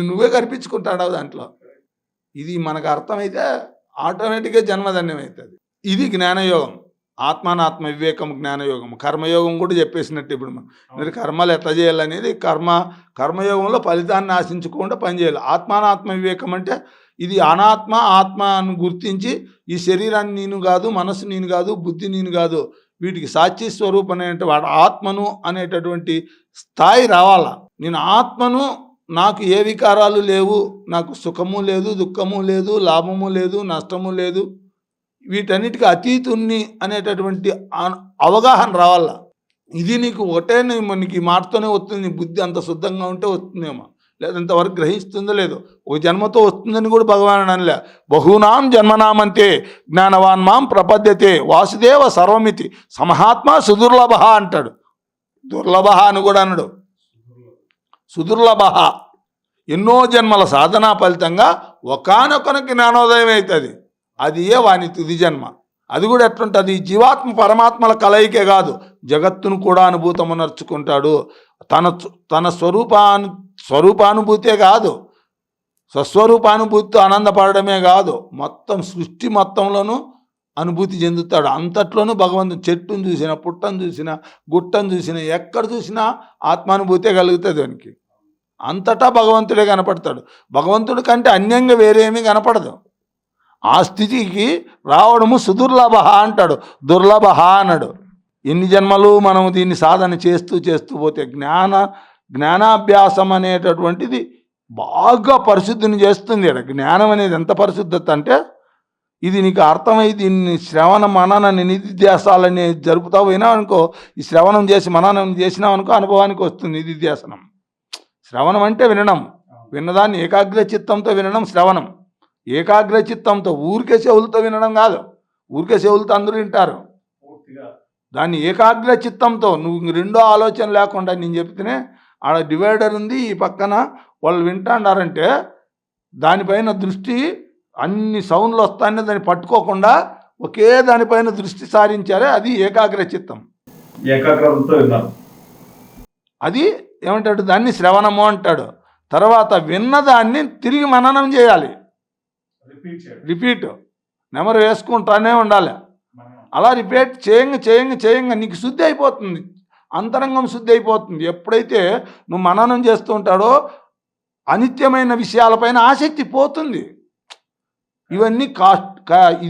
B: నువ్వే కనిపించుకుంటాడావు దాంట్లో. ఇది మనకు అర్థమైతే ఆటోమేటిక్గా జన్మధన్యం అవుతుంది. ఇది జ్ఞానయోగం. ఆత్మానాత్మ వివేకం జ్ఞానయోగం. కర్మయోగం కూడా చెప్పేసినట్టు ఇప్పుడు మీరు కర్మలు ఎట్లా చేయాలనేది కర్మయోగంలో ఫలితాన్ని ఆశించకుండా పనిచేయాలి. ఆత్మానాత్మ వివేకం అంటే ఇది అనాత్మ ఆత్మ అని గుర్తించి ఈ శరీరాన్ని నేను కాదు, మనసు నేను కాదు, బుద్ధి నేను కాదు, వీటికి సాక్షి స్వరూపం అనేటువంటి వాడు ఆత్మను అనేటటువంటి స్థాయి రావాలా. నేను ఆత్మను, నాకు ఏ వికారాలు లేవు, నాకు సుఖము లేదు, దుఃఖము లేదు, లాభము లేదు, నష్టము లేదు, వీటన్నిటికీ అతీతుణ్ణి అనేటటువంటి అవగాహన రావాల. ఇది నీకు ఒకటే నీకు ఈ మాటతోనే వస్తుంది. నీ బుద్ధి అంత శుద్ధంగా ఉంటే వస్తుందేమో, లేదంతవరకు గ్రహిస్తుందో లేదో. ఒక జన్మతో వస్తుందని కూడా భగవానుడు అనలే. బహూనాం జన్మనామంతే జ్ఞానవాన్ మాం ప్రపద్యతే వాసుదేవ సర్వమితి సమహాత్మ సుదుర్లభ అంటాడు. దుర్లభ అని కూడా అన్నాడు. సుదుర్లభ, ఎన్నో జన్మల సాధనా ఫలితంగా ఒకానొక జ్ఞానోదయం అవుతుంది. అది వాని తుది జన్మ. అది కూడా ఎట్లుంటుంది, జీవాత్మ పరమాత్మల కలయికే కాదు, జగత్తును కూడా అనుభూతము నర్చుకుంటాడు. తన స్వరూపానుభూతే కాదు, స్వస్వరూపానుభూతితో ఆనందపడమే కాదు, మొత్తం సృష్టి మొత్తంలోనూ అనుభూతి చెందుతాడు. అంతట్లోనూ భగవంతుడు చెట్టును చూసినా, పుట్టను చూసినా, గుట్టను చూసినా, ఎక్కడ చూసినా ఆత్మానుభూతే కలుగుతుంది వానికి. అంతటా భగవంతుడే కనపడతాడు. భగవంతుడి కంటే అన్యంగా వేరేమీ కనపడదు. ఆ స్థితికి రావడము సుదుర్లభ అంటాడు, దుర్లభ అన్నాడు. ఎన్ని జన్మలు మనం దీన్ని సాధన చేస్తూ పోతే జ్ఞానాభ్యాసం అనేటటువంటిది బాగా పరిశుద్ధిని చేస్తుంది. జ్ఞానం అనేది ఎంత పరిశుద్ధత అంటే, ఇది నీకు అర్థమై దీన్ని శ్రవణ మనన నిధిధ్యాసాలని జరుపుతావు వినావనుకో, ఈ శ్రవణం చేసి మననం చేసినావనుకో అనుభవానికి వస్తుంది నిధిధ్యాసనం. శ్రవణం అంటే వినడం, విన్నదాన్ని ఏకాగ్ర చిత్తంతో వినడం శ్రవణం. ఏకాగ్ర చిత్తంతో, ఊరికే చెవులతో వినడం కాదు. ఊరికే చెవులతో అందరూ వింటారు. దాన్ని ఏకాగ్ర చిత్తంతో, నువ్వు రెండో ఆలోచన లేకుండా, నేను చెప్తేనే ఆడ డివైడర్ ఉంది, ఈ పక్కన వాళ్ళు వింటాడారంటే దానిపైన దృష్టి, అన్ని సౌండ్లు వస్తాయని దాన్ని పట్టుకోకుండా ఒకే దానిపైన దృష్టి సారించారే, అది ఏకాగ్ర చిత్తం.
C: ఏకాగ్రతతో విన్నారు.
B: అది ఏమంటాడు, దాన్ని శ్రవణము అంటాడు. తర్వాత విన్నదాన్ని తిరిగి మననం చేయాలి. రిపీట్ నెమరు వేసుకుంటానే ఉండాలి. అలా రిపీట్ చేయంగా నీకు శుద్ధి అయిపోతుంది, అంతరంగం శుద్ధి అయిపోతుంది. ఎప్పుడైతే నువ్వు మననం చేస్తూ ఉంటాడో అనిత్యమైన విషయాలపైన ఆసక్తి పోతుంది.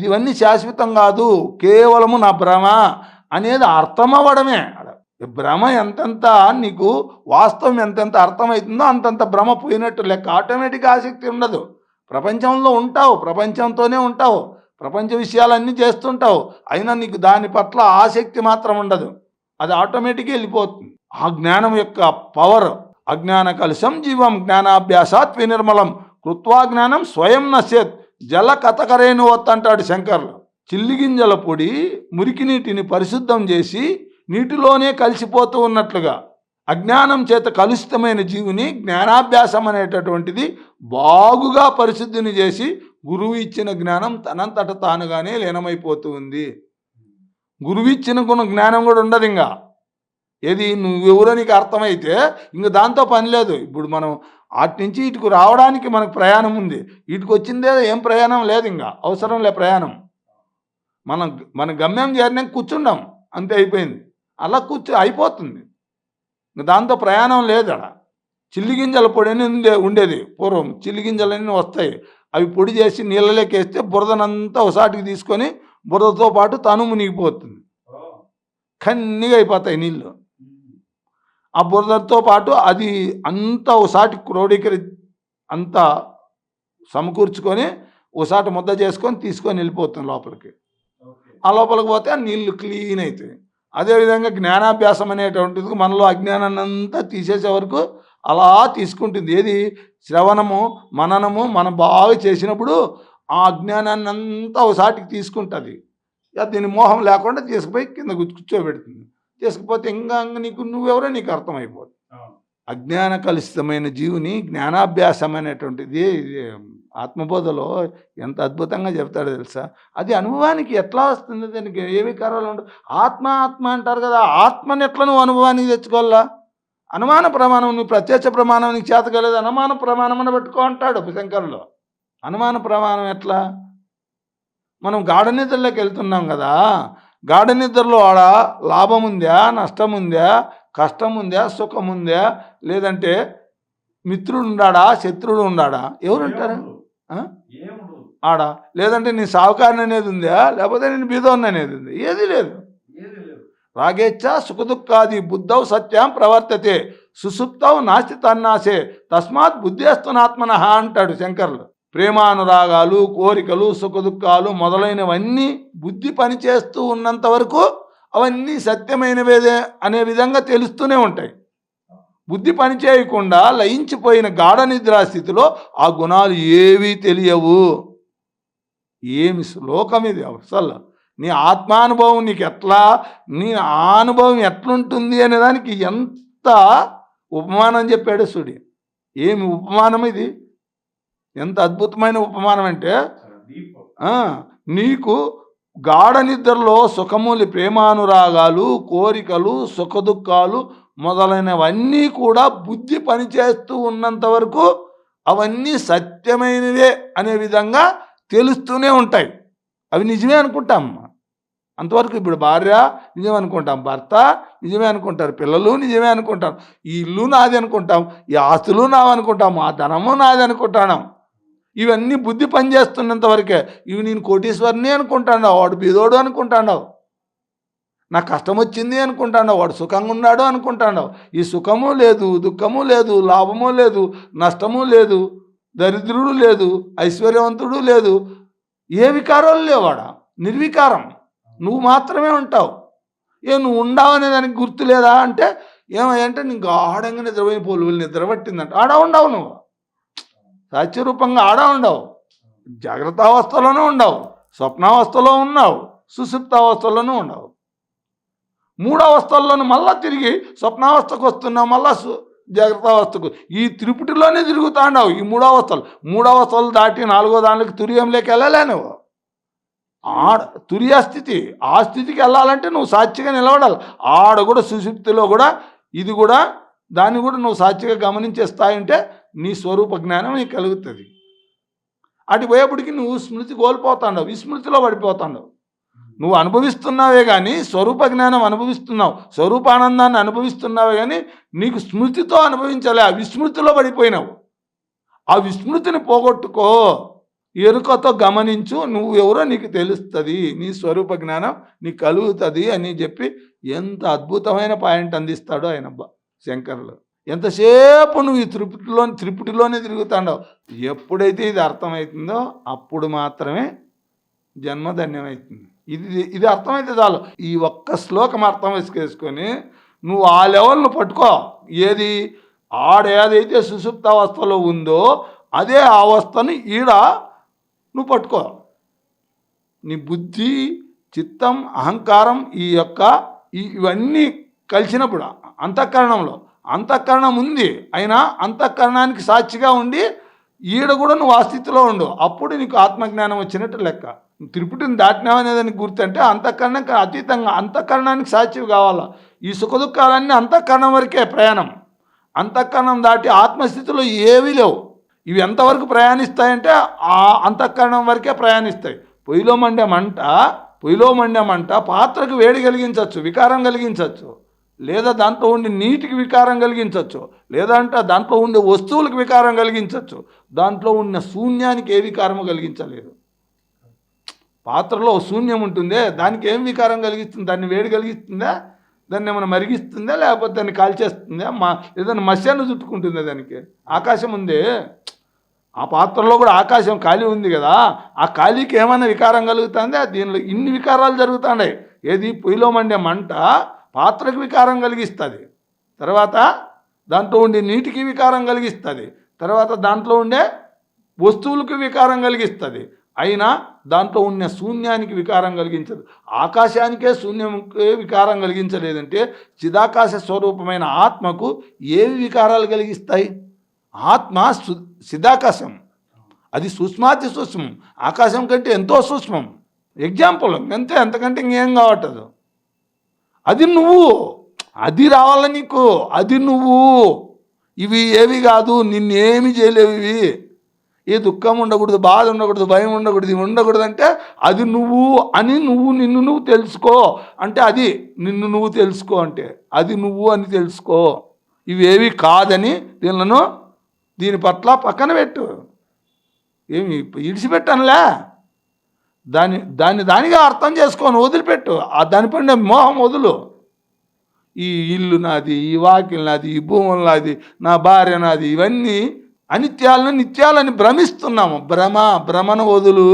B: ఇవన్నీ శాశ్వతం కాదు, కేవలము నా భ్రమ అనేది అర్థమవ్వడమే. భ్రమ ఎంతెంత నీకు వాస్తవం ఎంతెంత అర్థమవుతుందో అంతంత భ్రమ పోయినట్టు లెక్క. ఆటోమేటిక్గా ఆసక్తి ఉండదు. ప్రపంచంలో ఉంటావు, ప్రపంచంతోనే ఉంటావు, ప్రపంచ విషయాలన్నీ చేస్తుంటావు, అయినా నీకు దాని పట్ల ఆసక్తి మాత్రం ఉండదు. అది ఆటోమేటిక్గా వెళ్ళిపోతుంది. ఆ జ్ఞానం యొక్క పవర్. అజ్ఞాన కలుషం జీవం జ్ఞానాభ్యాసాత్ వినిర్మలం కృత్వా జ్ఞానం స్వయం నశ్యత్ జల కథకరేను అంటాడు శంకర్లు. చిల్లిగింజల పొడి మురికి నీటిని పరిశుద్ధం చేసి నీటిలోనే కలిసిపోతూ ఉన్నట్లుగా అజ్ఞానం చేత కలుషితమైన జీవుని జ్ఞానాభ్యాసం అనేటటువంటిది బాగుగా పరిశుద్ధిని చేసి గురువు ఇచ్చిన జ్ఞానం తనంతట తానుగానే లీనమైపోతూ ఉంది. గురువు ఇచ్చిన జ్ఞానం కూడా ఉండదు. ఇంకా ఏది నువ్వెవరో నీకు అర్థమైతే ఇంక దాంతో పని లేదు. ఇప్పుడు మనం అటు నుంచి ఇటుకు రావడానికి మనకు ప్రయాణం ఉంది, ఇటుకు వచ్చిందే ఏం ప్రయాణం లేదు, ఇంకా అవసరం లే ప్రయాణం. మన గమ్యం చేరినాక కూర్చుండాం, అంతే అయిపోయింది. అలా అయిపోతుంది, దాంతో ప్రయాణం లేదు. అక్కడ చిల్లిగింజల పొడి అని ఉండేది పూర్వం. చిల్లిగింజలన్నీ వస్తాయి, అవి పొడి చేసి నీళ్ళలోకి వేస్తే బురదనంతా ఒకసాటికి తీసుకొని బురదతో పాటు తను మునిగిపోతుంది, కన్నీగా అయిపోతాయి నీళ్ళు. ఆ బురదతో పాటు అది అంతా ఒకసాటి క్రోడీకరి అంతా సమకూర్చుకొని ఒకసాటి ముద్ద చేసుకొని తీసుకొని వెళ్ళిపోతుంది లోపలికి. ఆ లోపలికి పోతే ఆ నీళ్ళు క్లీన్ అవుతాయి. అదేవిధంగా జ్ఞానాభ్యాసం అనేటువంటిది మనలో అజ్ఞానాన్ని అంతా తీసేసే వరకు అలా తీసుకుంటుంది. ఏది శ్రవణము మననము మనం బాగా చేసినప్పుడు ఆ అజ్ఞానాన్ని అంతా ఒకసాటికి తీసుకుంటుంది. దీని మోహం లేకుండా తీసుకుపోయి కింద కూర్చోబెడుతుంది. తీసుకుపోతే ఇంకా నువ్వెవరో నీకు అర్థమైపోతుంది. అజ్ఞాన కలుషితమైన జీవుని జ్ఞానాభ్యాసం అనేటువంటిది ఇది ఆత్మబోధలో ఎంత అద్భుతంగా చెప్తాడో తెలుసా. అది అనుభవానికి ఎట్లా వస్తుంది, దానికి ఏ వికారాలు ఉండవు. ఆత్మ ఆత్మ అంటారు కదా, ఆత్మని ఎట్లా నువ్వు అనుభవానికి తెచ్చుకోవాలా? అనుమాన ప్రమాణం, నువ్వు ప్రత్యక్ష ప్రమాణం నీకు చేతకలేదు, అనుమాన ప్రమాణం అని పెట్టుకో అంటాడు శంకరులు. అనుమాన ప్రమాణం ఎట్లా? మనం గాఢ నిద్రలోకి వెళ్తున్నాం కదా, గాఢ నిద్రలో ఆడ లాభం ఉందా, నష్టం ఉందా, కష్టం ఉందా, సుఖం ఉందా, లేదంటే మిత్రుడు ఉండాడా, శత్రుడు ఉండాడా, ఎవరు ఉంటారు ఆడ? లేదంటే నీ సావుకారిని అనేది ఉందా, లేకపోతే నేను బీదోన్ని అనేది ఉంది? ఏది లేదు. రాగేచ్ఛ సుఖదుఃఖాది బుద్ధౌ సత్యం ప్రవర్తతే సుసుప్తౌ నాస్తి తన్నాసే తస్మాత్ బుద్ధేస్తునాత్మనః అంటాడు శంకరులు. ప్రేమానురాగాలు, కోరికలు, సుఖదుఖాలు మొదలైనవన్నీ బుద్ధి పనిచేస్తూ ఉన్నంత వరకు అవన్నీ సత్యమైనవేదే అనే విధంగా తెలుస్తూనే ఉంటాయి. బుద్ధి పనిచేయకుండా లయించిపోయిన గాఢ నిద్రాస్థితిలో ఆ గుణాలు ఏవీ తెలియవు. ఏమి శ్లోకం ఇది అసలు! నీ ఆత్మానుభవం నీకు ఎట్లా, నీ అనుభవం ఎట్లుంటుంది అనే దానికి ఎంత ఉపమానం చెప్పాడు చూడి. ఏమి ఉపమానం ఇది! ఎంత అద్భుతమైన ఉపమానం అంటే, నీకు గాఢ నిద్రలో సుఖములు, ప్రేమానురాగాలు, కోరికలు, సుఖదుఖాలు మొదలైనవన్నీ కూడా బుద్ధి పనిచేస్తూ ఉన్నంత వరకు అవన్నీ సత్యమైనవే అనే విధంగా తెలుస్తూనే ఉంటాయి. అవి నిజమే అనుకుంటాం అంతవరకు. ఇప్పుడు భార్య నిజమే అనుకుంటాం, భర్త నిజమే అనుకుంటారు, పిల్లలు నిజమే అనుకుంటాం, ఈ ఇల్లు నాది అనుకుంటాం, ఈ ఆస్తులు నావి అనుకుంటాం, ఆ ధనము నాది అనుకుంటాం. ఇవన్నీ బుద్ధి పనిచేస్తున్నంత వరకే. ఇవి నేను కోటీశ్వరిని అనుకుంటాను, వాడు బీదోడు అనుకుంటాడు, నాకు కష్టం వచ్చింది అనుకుంటాడు, వాడు సుఖంగా ఉన్నాడు అనుకుంటాడు. ఈ సుఖము లేదు, దుఃఖము లేదు, లాభము లేదు, నష్టము లేదు, దరిద్రుడు లేదు, ఐశ్వర్యవంతుడు లేదు, ఏ వికారాలు లేవాడ, నిర్వికారం. నువ్వు మాత్రమే ఉంటావు. నువ్వు ఉండవు అనే దానికి గుర్తు లేదా అంటే ఏమంటే నీకు ఆడంగా నిద్రపోయిన పోలువులు నిద్ర పట్టిందంట, ఆడ ఉండవు. నువ్వు సత్యరూపంగా ఆడ ఉండవు, జాగ్రత్తావస్థలోనూ ఉండవు, స్వప్నావస్థలో ఉన్నావు, సుషుప్తావస్థలోనూ ఉండవు. మూడవస్థల్లోనూ మళ్ళా తిరిగి స్వప్నావస్థకు వస్తున్నావు, మళ్ళా జాగ్రత్తావస్థకు. ఈ త్రిపుటిలోనే తిరుగుతా ఉండవు. ఈ మూడవస్థలు దాటి నాలుగో దానికి తురియంలోకి వెళ్ళలే నువ్వు. తురియ స్థితి, ఆ స్థితికి వెళ్ళాలంటే నువ్వు సాక్షిగా నిలబడాలి. ఆడ కూడా సుషుప్తిలో కూడా ఇది కూడా దాన్ని కూడా నువ్వు సాక్షిగా గమనించే స్థాయి ఉంటే నీ స్వరూప జ్ఞానం నీకు కలుగుతుంది. అటు పోయేప్పటికి నువ్వు స్మృతి కోల్పోతాండవు, విస్మృతిలో పడిపోతాండవు. నువ్వు అనుభవిస్తున్నావే కానీ స్వరూప జ్ఞానం అనుభవిస్తున్నావు, స్వరూపానందాన్ని అనుభవిస్తున్నావే కానీ నీకు స్మృతితో అనుభవించాలి. ఆ విస్మృతిలో పడిపోయినావు. ఆ విస్మృతిని పోగొట్టుకో, ఎరుకతో గమనించు, నువ్వు ఎవరో నీకు తెలుస్తుంది, నీ స్వరూప జ్ఞానం నీకు కలుగుతుంది అని చెప్పి ఎంత అద్భుతమైన పాయింట్ అందిస్తాడో ఆయన శంకరులు. ఎంతసేపు నువ్వు ఈ త్రిపుటిలోనే తిరుగుతాండవు. ఎప్పుడైతే ఇది అర్థమవుతుందో అప్పుడు మాత్రమే జన్మధన్యమవుతుంది. ఇది అర్థమైతే చాలు. ఈ ఒక్క శ్లోకం అర్థం వేసుకొని నువ్వు ఆ లెవెల్ను పట్టుకో. ఏది ఏదైతే సుషుప్తావస్థలో ఉందో అదే అవస్థను ఈడ నువ్వు పట్టుకో. నీ బుద్ధి, చిత్తం, అహంకారం ఇవన్నీ కలిసినప్పుడు అంతఃకరణం ఉంది, అయినా అంతఃకరణానికి సాక్షిగా ఉండి ఈడ కూడా నువ్వు ఆ స్థితిలో ఉండు. అప్పుడు నీకు ఆత్మజ్ఞానం వచ్చినట్టు లెక్క. త్రిపుటిని దాటినావనేదానికి గుర్తంటే అంతఃకరణం అతీతంగా అంతఃకరణానికి సాక్షివి కావాలా. ఈ సుఖదుఖాలన్నీ అంతఃకరణం వరకే ప్రయాణం. అంతఃకరణం దాటి ఆత్మస్థితిలో ఏవీ లేవు. ఇవి ఎంతవరకు ప్రయాణిస్తాయంటే ఆ అంతఃకరణం వరకే ప్రయాణిస్తాయి. పొయ్యిలో మండే మంట పాత్రకు వేడి కలిగించవచ్చు, వికారం కలిగించవచ్చు, లేదా దాంట్లో ఉండే నీటికి వికారం కలిగించవచ్చు, లేదా అంటే దాంట్లో ఉండే వస్తువులకు వికారం కలిగించవచ్చు, దాంట్లో ఉన్న శూన్యానికి ఏ వికారము కలిగించలేదు. పాత్రలో శూన్యం ఉంటుందే, దానికి ఏం వికారం కలిగిస్తుంది? దాన్ని వేడి కలిగిస్తుందా, దాన్ని ఏమైనా మరిగిస్తుందా, లేకపోతే దాన్ని కాల్చేస్తుందా, ఏదైనా మత్స్యాన్ని చుట్టుకుంటుందా? దానికి ఆకాశం ఉంది, ఆ పాత్రలో కూడా ఆకాశం ఖాళీ ఉంది కదా, ఆ ఖాళీకి ఏమైనా వికారం కలుగుతుందా? దీనిలో ఇన్ని వికారాలు జరుగుతున్నాయి. ఏది పొయ్యిలో మండే మంట పాత్రకు వికారం కలిగిస్తుంది, తర్వాత దాంట్లో ఉండే నీటికి వికారం కలిగిస్తుంది, తర్వాత దాంట్లో ఉండే వస్తువులకు వికారం కలిగిస్తుంది, అయినా దాంట్లో ఉన్న శూన్యానికి వికారం కలిగించదు. ఆకాశానికే శూన్యంకే వికారం కలిగించలేదంటే చిదాకాశ స్వరూపమైన ఆత్మకు ఏవి వికారాలు కలిగిస్తాయి? ఆత్మ చిదాకాశం, అది సూక్ష్మాతి సూక్ష్మం, ఆకాశం కంటే ఎంతో సూక్ష్మం. ఎగ్జాంపుల్ అంతే, అంతకంటే ఇంకేం కావట్లేదు. అది నువ్వు, అది రావాల నీకు, అది నువ్వు. ఇవి ఏవి కాదు, నిన్నేమి చేయలేవు ఇవి. ఏ దుఃఖం ఉండకూడదు, బాధ ఉండకూడదు, భయం ఉండకూడదు, ఇవి ఉండకూడదు అంటే అది నువ్వు అని నిన్ను నువ్వు తెలుసుకో అంటే అది నిన్ను నువ్వు తెలుసుకో అంటే అది నువ్వు అని తెలుసుకో. ఇవేవి కాదని దీని పట్ల పక్కన పెట్టు. ఏమి ఇడిచిపెట్టనులే, దానిగా అర్థం చేసుకొని వదిలిపెట్టు. దానిపైన మోహం వదులు. ఈ ఇల్లు నాది, ఈ వాకిల్ నాది, ఈ భూములు నాది, నా భార్య నాది, ఇవన్నీ అనిత్యాలను నిత్యాలని భ్రమిస్తున్నాము. భ్రమను వదులు.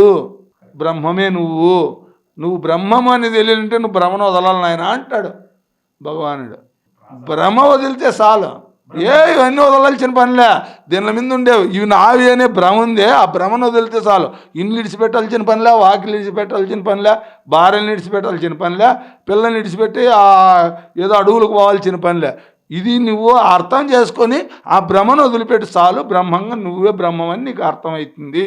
B: బ్రహ్మమే నువ్వు బ్రహ్మము అని తెలియాలంటే నువ్వు భ్రమను వదలాలి నాయన అంటాడు భగవానుడు. భ్రమ వదిలితే చాలు, ఇవన్నీ వదలాల్సిన పనిలే. దీని మీద ఉండేవి ఇవి నావి అనే భ్రమ ఉందే, ఆ భ్రమను వదిలితే చాలు. ఇల్లు ఇడిచిపెట్టాల్సిన పనిలే, వాకిలు ఇడిచిపెట్టాల్సిన పనిలే, భార్యను ఇడిచిపెట్టాల్సిన పనిలే, పిల్లల్ని ఇడిచిపెట్టి ఏదో అడుగులకు పోవాల్సిన పనిలే. ఇది నువ్వు అర్థం చేసుకొని ఆ భ్రమను వదిలిపెట్టి చాలు. బ్రహ్మంగా నువ్వే బ్రహ్మమని నీకు అర్థమవుతుంది.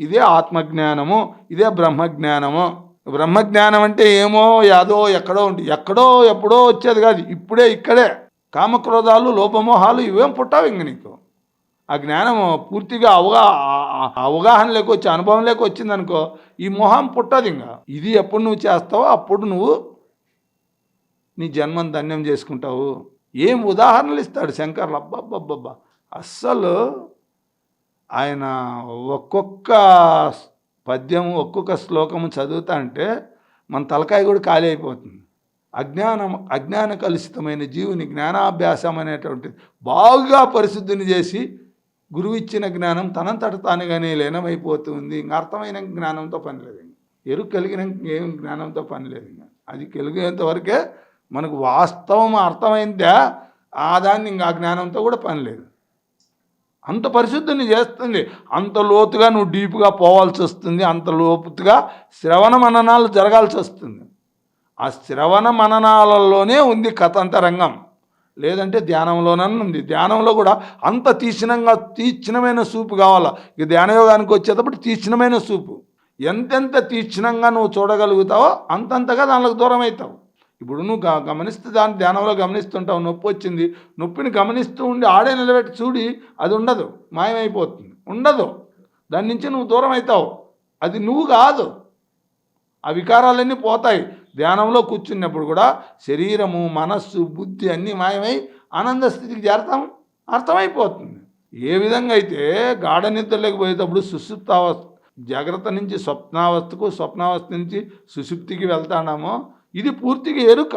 B: ఇదే ఆత్మజ్ఞానము, ఇదే బ్రహ్మజ్ఞానము. బ్రహ్మజ్ఞానం అంటే ఏమో యాదో ఎక్కడో ఉంటుంది, ఎక్కడో ఎప్పుడో వచ్చేది కాదు, ఇప్పుడే ఇక్కడే. కామక్రోధాలు, లోపమోహాలు ఇవేం పుట్టావు ఇంక నీకు. ఆ జ్ఞానము పూర్తిగా అవగాహన లేకొచ్చి అనుభవం లేకొచ్చింది అనుకో, ఈ మోహం పుట్టదు ఇంకా. ఇది ఎప్పుడు నువ్వు చేస్తావో అప్పుడు నువ్వు నీ జన్మను ధన్యం చేసుకుంటావు. ఏం ఉదాహరణలు ఇస్తాడు శంకర్లు, అబ్బబ్బబ్బబ్బా. అస్సలు ఆయన ఒక్కొక్క పద్యము ఒక్కొక్క శ్లోకము చదువుతా అంటే మన తలకాయ కూడా ఖాళీ అయిపోతుంది. అజ్ఞాన కలుషితమైన జీవుని జ్ఞానాభ్యాసం అనేటువంటిది బాగా పరిశుద్ధిని చేసి గురువు ఇచ్చిన జ్ఞానం తనంతట తానుగానే లీనమైపోతుంది. ఇంకా అర్థమైన జ్ఞానంతో పని లేదు, ఎరుకు కలిగిన ఏం జ్ఞానంతో పని లేదు. ఇంకా అది కలిగేంత వరకే మనకు వాస్తవం అర్థమైందా, దాన్ని ఇంకా ఆ జ్ఞానంతో కూడా పని లేదు. అంత పరిశుద్ధిని చేస్తుంది. అంత లోతుగా నువ్వు డీప్గా పోవాల్సి వస్తుంది, అంత లోతుగా శ్రవణ మననాలు జరగాల్సి వస్తుంది. ఆ శ్రవణ మననాలలోనే ఉంది కథ అంతరంగం, లేదంటే ధ్యానంలోనూ ఉంది. ధ్యానంలో కూడా అంత తీక్షణమైన సూపు కావాలా. ఇక ధ్యానయోగానికి వచ్చేటప్పుడు తీక్షణమైన సూపు. ఎంతెంత తీక్షణంగా నువ్వు చూడగలుగుతావో అంతంతగా దానిలోకి దూరం అవుతావు. ఇప్పుడు నువ్వు గమనిస్తే దాన్ని ధ్యానంలో గమనిస్తుంటావు, నొప్పి వచ్చింది, నొప్పిని గమనిస్తూ ఉండి ఆడే నిలబెట్టి చూడి, అది ఉండదు, మాయమైపోతుంది, ఉండదు. దాని నుంచి నువ్వు దూరం అవుతావు, అది నువ్వు కాదు. ఆ వికారాలన్నీ పోతాయి. ధ్యానంలో కూర్చున్నప్పుడు కూడా శరీరము, మనస్సు, బుద్ధి అన్నీ మాయమై ఆనంద స్థితికి చేరతాం, అర్థమైపోతుంది. ఏ విధంగా అయితే గాఢ నిద్రలోకి పోయేటప్పుడు సుషుప్తావస్థ, జాగ్రత్త నుంచి స్వప్నావస్థకు, స్వప్నావస్థ నుంచి సుషుప్తికి వెళ్తాడామో, ఇది పూర్తిగా ఎరుక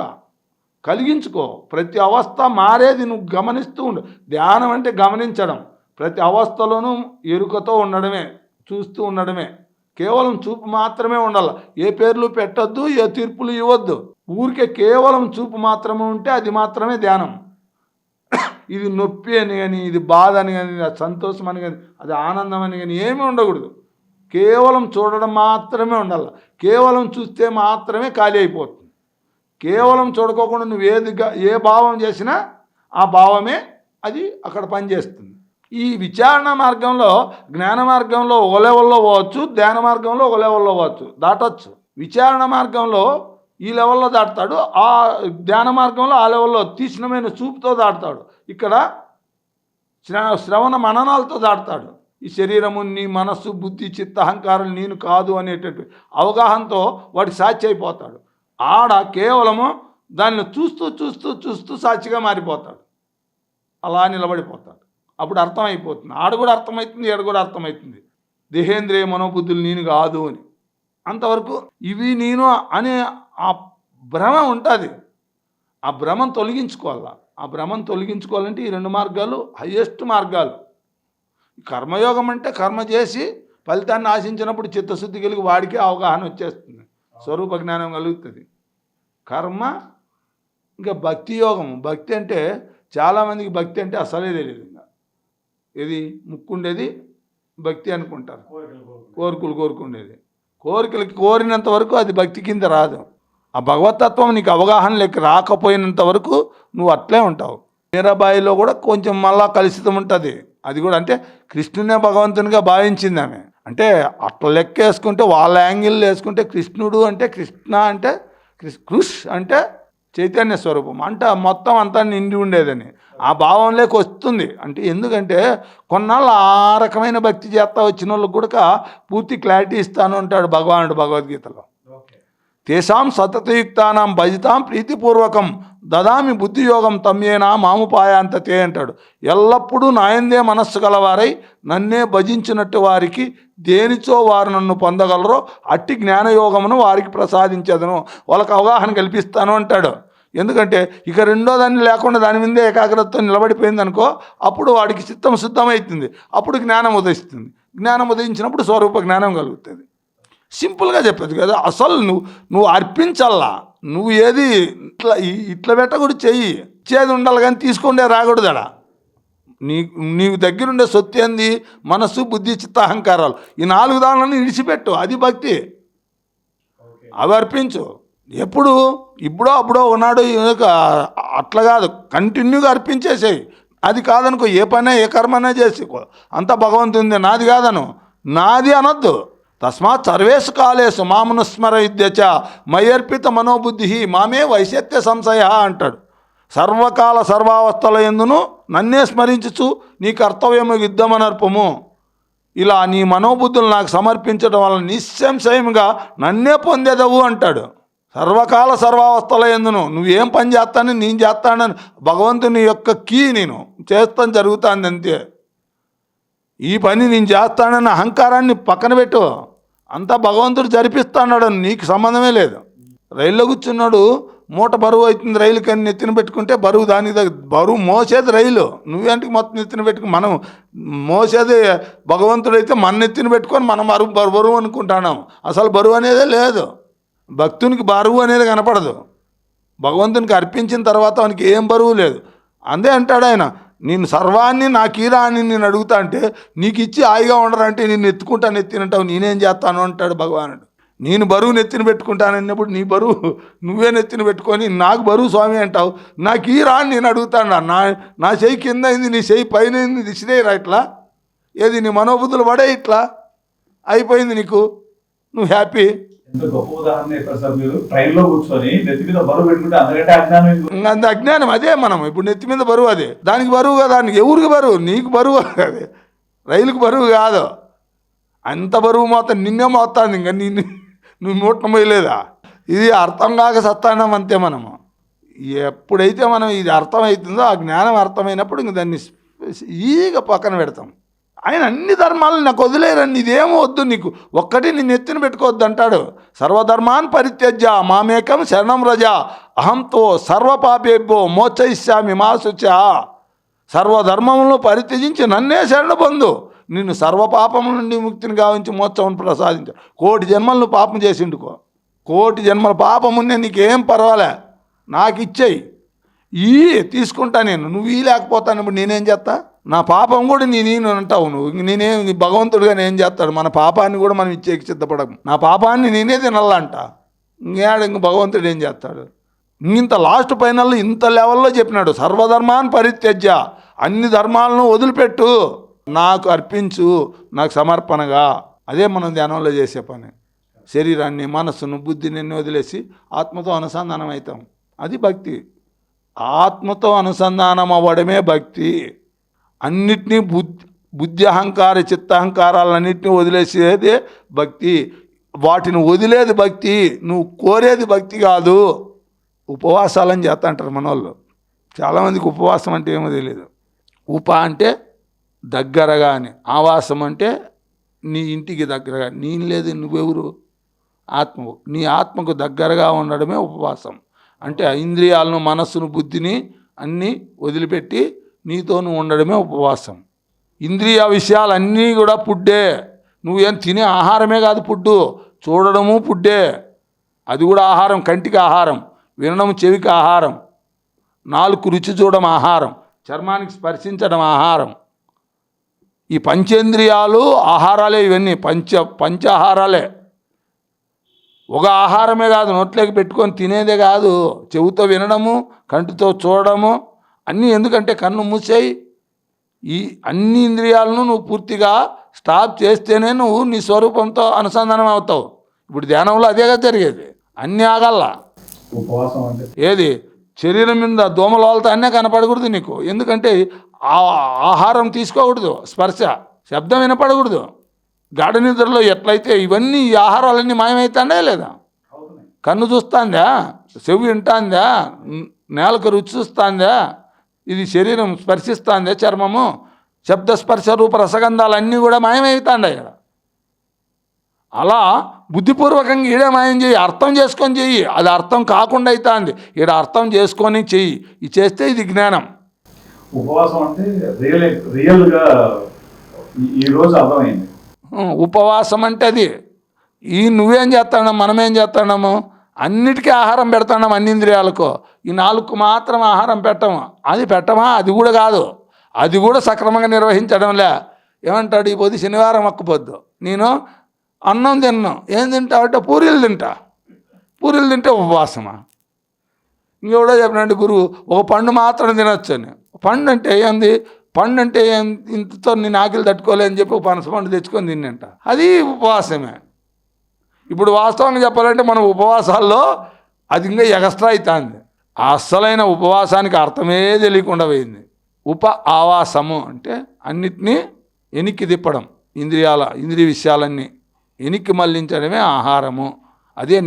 B: కలిగించుకో. ప్రతి అవస్థ మారేది నువ్వు గమనిస్తూ ఉండు. ధ్యానం అంటే గమనించడం, ప్రతి అవస్థలోనూ ఎరుకతో ఉండడమే, చూస్తూ ఉండడమే. కేవలం చూపు మాత్రమే ఉండాలి, ఏ పేర్లు పెట్టద్దు, ఏ తీర్పులు ఇవ్వద్దు. ఊరికే కేవలం చూపు మాత్రమే ఉంటే అది మాత్రమే ధ్యానం. ఇది నొప్పి అని కానీ, ఇది బాధ అని కానీ, అది సంతోషం అని కానీ, అది ఆనందం అని కానీ ఏమీ ఉండకూడదు. కేవలం చూడడం మాత్రమే ఉండాలి. కేవలం చూస్తే మాత్రమే ఖాళీ అయిపోతుంది. కేవలం చూడుకోకుండా నువ్వు ఏ భావం చేసినా ఆ భావమే అది అక్కడ పనిచేస్తుంది. ఈ విచారణ మార్గంలో, జ్ఞాన మార్గంలో ఒక లెవెల్లో పోవచ్చు, ధ్యాన మార్గంలో ఒక లెవెల్లో పోవచ్చు, దాటవచ్చు. విచారణ మార్గంలో ఈ లెవెల్లో దాటుతాడు, ఆ ధ్యాన మార్గంలో ఆ లెవెల్లో తీక్షణమైన చూపుతో దాటుతాడు. ఇక్కడ శ్రవణ మననాలతో దాటుతాడు. ఈ శరీరము, నీ మనస్సు, బుద్ధి, చిత్త, అహంకారం నేను కాదు అనేటటువంటి అవగాహనతో వాడికి సాక్షి అయిపోతాడు. ఆడ కేవలము దాన్ని చూస్తూ చూస్తూ చూస్తూ సాక్షిగా మారిపోతాడు, అలా నిలబడిపోతాడు. అప్పుడు అర్థమైపోతుంది, ఆడ కూడా అర్థమవుతుంది, ఈడ కూడా అర్థమవుతుంది. దేహేంద్రియ మనోబుద్ధులు నేను కాదు అని. అంతవరకు ఇవి నేను అనే ఆ భ్రమ ఉంటుంది. ఆ భ్రమను తొలగించుకోవాలా. ఆ భ్రమను తొలగించుకోవాలంటే ఈ రెండు మార్గాలు హయ్యెస్ట్ మార్గాలు. కర్మయోగం అంటే కర్మ చేసి ఫలితాన్ని ఆశించినప్పుడు చిత్తశుద్ధి కలిగి వాడికే అవగాహన వచ్చేస్తుంది, స్వరూప జ్ఞానం కలుగుతుంది. కర్మ ఇంకా భక్తి యోగం. భక్తి అంటే చాలామందికి భక్తి అంటే అసలే తెలియదు. ఇంకా ఇది ముక్కుండేది భక్తి అనుకుంటారు. కోరికలు కోరుకునేది, కోరికలకి కోరినంత వరకు అది భక్తి కింద రాదు. ఆ భగవతత్వం నీకు అవగాహన లెక్క రాకపోయినంత వరకు నువ్వు అట్లే ఉంటావు. మీరాబాయిలో కూడా కొంచెం మళ్ళా కలుషితం ఉంటుంది. అది కూడా అంటే కృష్ణునే భగవంతునిగా భావించింది ఆమె. అంటే అట్లా లెక్క వేసుకుంటే వాళ్ళ యాంగిల్ వేసుకుంటే కృష్ణుడు అంటే కృష్ణ అంటే కృష్ అంటే చైతన్య స్వరూపం అంటే మొత్తం అంతా నిండి ఉండేదని ఆ భావంలోకి వస్తుంది. అంటే ఎందుకంటే కొన్నాళ్ళు ఆ రకమైన భక్తి చేస్తా వచ్చిన వాళ్ళకి కూడా పూర్తి క్లారిటీ ఇస్తాను అంటాడు భగవానుడు భగవద్గీతలో. తేషాం సతతయుక్తానాం భజితాం ప్రీతిపూర్వకం దదామి బుద్ధియోగం తమ్యేనా మాముపాయాంతతే అంటాడు. ఎల్లప్పుడూ నాయందే మనస్సు గలవారై నన్నే భజించినట్టు వారికి దేనిచో వారు నన్ను పొందగలరో అట్టి జ్ఞానయోగమును వారికి ప్రసాదించదను, వాళ్ళకి అవగాహన కల్పిస్తాను అంటాడు. ఎందుకంటే ఇక రెండో దాన్ని లేకుండా దాని మీదే ఏకాగ్రతతో నిలబడిపోయింది అనుకో, అప్పుడు వాడికి చిత్తం శుద్ధమవుతుంది, అప్పుడు జ్ఞానం ఉదయిస్తుంది. జ్ఞానం ఉదయించినప్పుడు స్వరూప జ్ఞానం కలుగుతుంది. సింపుల్గా చెప్పేది కదా. అసలు నువ్వు అర్పించల్లా, నువ్వు ఏది ఇట్లా పెట్టకూడదు, చెయ్యి ఇచ్చేది ఉండాలి కానీ తీసుకుంటే రాకూడదడా. నీకు దగ్గరుండే సొత్తు ఏంది? మనస్సు, బుద్ధి, చిత్త, అహంకారాలు. ఈ 4 దానిలను విడిచిపెట్టు, అది భక్తి. అవి అర్పించు. ఇప్పుడో అప్పుడో ఉన్నాడు అట్లా కాదు, కంటిన్యూగా అర్పించేసేయి. అది కాదనుకో, ఏ పనే ఏ కర్మనే చేసుకో, అంత భగవంతుంది, నాది కాదను, నాది అనొద్దు. తస్మాత్ సర్వేషు కాలేషు మామనుస్మర విద్యచ మయర్పిత మనోబుద్ధి మామే వైశత్య సంశయ అంటాడు. సర్వకాల సర్వావస్థల యందును నన్నే స్మరించుచు నీ కర్తవ్యము యుద్ధమనర్పము. ఇలా నీ మనోబుద్ధులు నాకు సమర్పించడం వల్ల నిస్సంశయంగా నన్నే పొందేదవు అంటాడు. సర్వకాల సర్వావస్థల యందును నువ్వేం పని చేస్తానని నేను చేస్తానని భగవంతుని యొక్క కీ నేను చేస్తాను, జరుగుతుంది అంతే. ఈ పని నేను చేస్తానని అహంకారాన్ని పక్కన పెట్టు, అంతా భగవంతుడు జరిపిస్తాడు, నీకు సంబంధమే లేదు. రైల్లో కూర్చున్నాడు, మూట బరువు అవుతుంది రైలు కానీ నెత్తిన పెట్టుకుంటే బరువు దానికి బరువు మోసేది రైలు, నువ్వేంటికి మొత్తం నెత్తిన పెట్టుకుని మనం మోసేది భగవంతుడు అయితే మన నెత్తిన పెట్టుకొని మనం బరువు అనుకుంటున్నాం. అసలు బరువు అనేదే లేదు, భక్తునికి బరువు అనేది కనపడదు. భగవంతునికి అర్పించిన తర్వాత వానికి ఏం బరువు లేదు. అందే అంటాడు ఆయన, నేను సర్వాన్ని నాకు ఈరా అని నేను అడుగుతా అంటే నీకు ఇచ్చి హాయిగా ఉండరంటే నేను ఎత్తుకుంటాను, ఎత్తినంటావు, నేనేం చేస్తాను అంటాడు భగవానుడు. నేను బరువు నెత్తిన పెట్టుకుంటాను అన్నప్పుడు నీ బరువు నువ్వే నెత్తిన పెట్టుకొని నాకు బరువు స్వామి అంటావు, నాకు ఈరా అని నేను అడుగుతాను. నా చెయ్యి కింద అయింది, నీ చెయ్యి పైన అయింది, దిశనేరా ఇట్లా ఏది నీ మనోబుద్ధులు పడే ఇట్లా అయిపోయింది నీకు, నువ్వు హ్యాపీ.
C: ఎంత గొప్ప ఉదాహరణ చెప్పారు సార్ మీరు. ట్రైన్లో కూర్చొని నెత్తి మీద బరువు పెట్టుకుంటే అంతకంటే అజ్ఞానం.
B: అంత అజ్ఞానం అదే. మనం ఇప్పుడు నెత్తి మీద బరువు అదే, దానికి బరువు కదా, దానికి ఎవరికి బరువు? నీకు బరువు అదే, రైలుకు బరువు కాదు. అంత బరువు మొత్తం నిన్నే మోస్తుంది, ఇంకా నువ్వు మూటం పోయలేదా? ఇది అర్థం కాక సత్తానం అంతే. మనము ఎప్పుడైతే మనం ఇది అర్థమవుతుందో ఆ జ్ఞానం అర్థమైనప్పుడు ఇంక దాన్ని ఈగ పక్కన పెడతాం. ఆయన అన్ని ధర్మాలను నాకు వదిలేరండి, ఇదేమో వద్దు నీకు, ఒక్కటి నేను ఎత్తిన పెట్టుకోవద్దు అంటాడు. సర్వధర్మాన్ పరిత్యజ్య మామేకం శరణం రజ అహంతో సర్వపాపేభ్యో మోక్షయిష్యామి మా శుచ. సర్వధర్మములను పరిత్యజించి నన్నే శరణ పొందు, నిన్ను సర్వపాపముల నుండి ముక్తిని గావించి మోక్షమును ప్రసాదించు. 1,000,000 జన్మలు నువ్వు పాపం చేసిండుకో, 1,000,000 జన్మల పాపమున్నే నీకేం పర్వాలే, నాకు ఇచ్చేయి, తీసుకుంటా నేను. నువ్వు లేకపోతాను, ఇప్పుడు నేనేం చేస్తా? నా పాపం కూడా నేను అంటావు నువ్వు, నేనేం భగవంతుడుగా నేను చేస్తాడు? మన పాపాన్ని కూడా మనం ఇచ్చేకి సిద్ధపడము, నా పాపాన్ని నేనే తినాలంట. ఇంక భగవంతుడు ఏం చేస్తాడు? ఇంత లాస్ట్ ఫైనల్లో ఇంత లెవెల్లో చెప్పినాడు, సర్వధర్మాన్ని పరిత్యజ్య, అన్ని ధర్మాలను వదిలిపెట్టు, నాకు అర్పించు, నాకు సమర్పణగా. అదే మనం ధ్యానంలో చేసే పని. శరీరాన్ని, మనస్సును, బుద్ధిని అన్ని వదిలేసి ఆత్మతో అనుసంధానం అవుతాం, అది భక్తి. ఆత్మతో అనుసంధానం అవ్వడమే భక్తి. అన్నిటినీ బుద్ధి అహంకార చిత్తహంకారాలన్నింటినీ వదిలేసేదే భక్తి. వాటిని వదిలేది భక్తి, నువ్వు కోరేది భక్తి కాదు. ఉపవాసాలని చేస్తా అంటారు మన వాళ్ళు. చాలామందికి ఉపవాసం అంటే ఏమో తెలియదు. అంటే దగ్గరగా అని, ఆవాసం అంటే నీ ఇంటికి దగ్గరగా. నేను లేదు, నువ్వెవరు? ఆత్మవు. నీ ఆత్మకు దగ్గరగా ఉండడమే ఉపవాసం. అంటే ఇంద్రియాలను, మనస్సును, బుద్ధిని అన్నీ వదిలిపెట్టి నీతో నువ్వు ఉండడమే ఉపవాసం. ఇంద్రియ విషయాలన్నీ కూడా పుడ్డే. నువ్వేం తినే ఆహారమే కాదు పుడ్డు, చూడడము పుడ్డే, అది కూడా ఆహారం. కంటికి ఆహారం, వినడం చెవికి ఆహారం, నాలుగు రుచి చూడడం ఆహారం, చర్మానికి స్పర్శించడం ఆహారం, ఈ పంచేంద్రియాలు ఆహారాలే, ఇవన్నీ పంచాహారాలే. ఒక ఆహారమే కాదు, నోట్లోకి పెట్టుకొని తినేదే కాదు, చెవుతో వినడము, కంటితో చూడడము అన్నీ. ఎందుకంటే కన్ను మూసేయి, ఈ అన్ని ఇంద్రియాలను నువ్వు పూర్తిగా స్టాప్ చేస్తేనే నువ్వు నీ స్వరూపంతో అనుసంధానం అవుతావు. ఇప్పుడు ధ్యానంలో అదేగా జరిగేది, అన్నీ ఆగల్లా.
C: ఉపవాసం అంటే
B: ఏది శరీరం మీద దోమలు వాళ్ళతో అన్నీ కనపడకూడదు నీకు. ఎందుకంటే ఆహారం తీసుకోకూడదు, స్పర్శ శబ్దం వినపడకూడదు. గాఢ నిద్రలో ఎట్లయితే ఇవన్నీ ఈ ఆహారాలన్నీ మాయమవుతాండా లేదా? కన్ను చూస్తాందా, చెవి వింటాందా, నేలకు రుచి చూస్తాందా, ఇది శరీరం స్పర్శిస్తాందా, చర్మము, శబ్ద స్పర్శ రూప రసగంధాలు అన్నీ కూడా మాయమవుతాండా ఇక్కడ. అలా బుద్ధిపూర్వకంగా ఈడే మాయం చెయ్యి, అర్థం చేసుకొని చెయ్యి. అది అర్థం కాకుండా అవుతుంది, ఈడ అర్థం చేసుకొని చెయ్యి. ఇది చేస్తే ఇది జ్ఞానం.
C: ఉపవాసం అంటే రియల్గా ఈరోజు అర్థమైంది.
B: ఉపవాసం అంటే అది నువ్వేం చేస్తున్నావు, మనమేం చేస్తున్నాము, అన్నిటికీ ఆహారం పెడతాం, అన్ని ఇంద్రియాలకు. ఈ 4 మాత్రం ఆహారం పెట్టము. అది పెట్టమా, అది కూడా కాదు, అది కూడా సక్రమంగా నిర్వహించడంలే. ఏమంటాడు, ఈ పొద్దు శనివారం ఒక్కపొద్దు నేను అన్నం తిన్నాం, ఏం తింటావు అంటే పూరీలు తింటా. పూరీలు తింటే ఉపవాసమా? ఇంకెవడో చెప్పినండి గురువు, ఒక పండు మాత్రం తినొచ్చు అని. పండు అంటే ఏంది, పండు అంటే ఇంతతో నేను ఆకలి తట్టుకోలేని చెప్పి పనస పండు తెచ్చుకొని తిన్నంట, అది ఉపవాసమే. ఇప్పుడు వాస్తవంగా చెప్పాలంటే మన ఉపవాసాల్లో అది ఇంకా ఎగస్ట్రా అవుతుంది. అస్సలైన ఉపవాసానికి అర్థమే తెలియకుండా పోయింది. ఆవాసము అంటే అన్నిటినీ ఎనిక్కి తిప్పడం, ఇంద్రియ విషయాలన్నీ ఎనిక్కి మళ్ళించడమే ఆహారము. అదే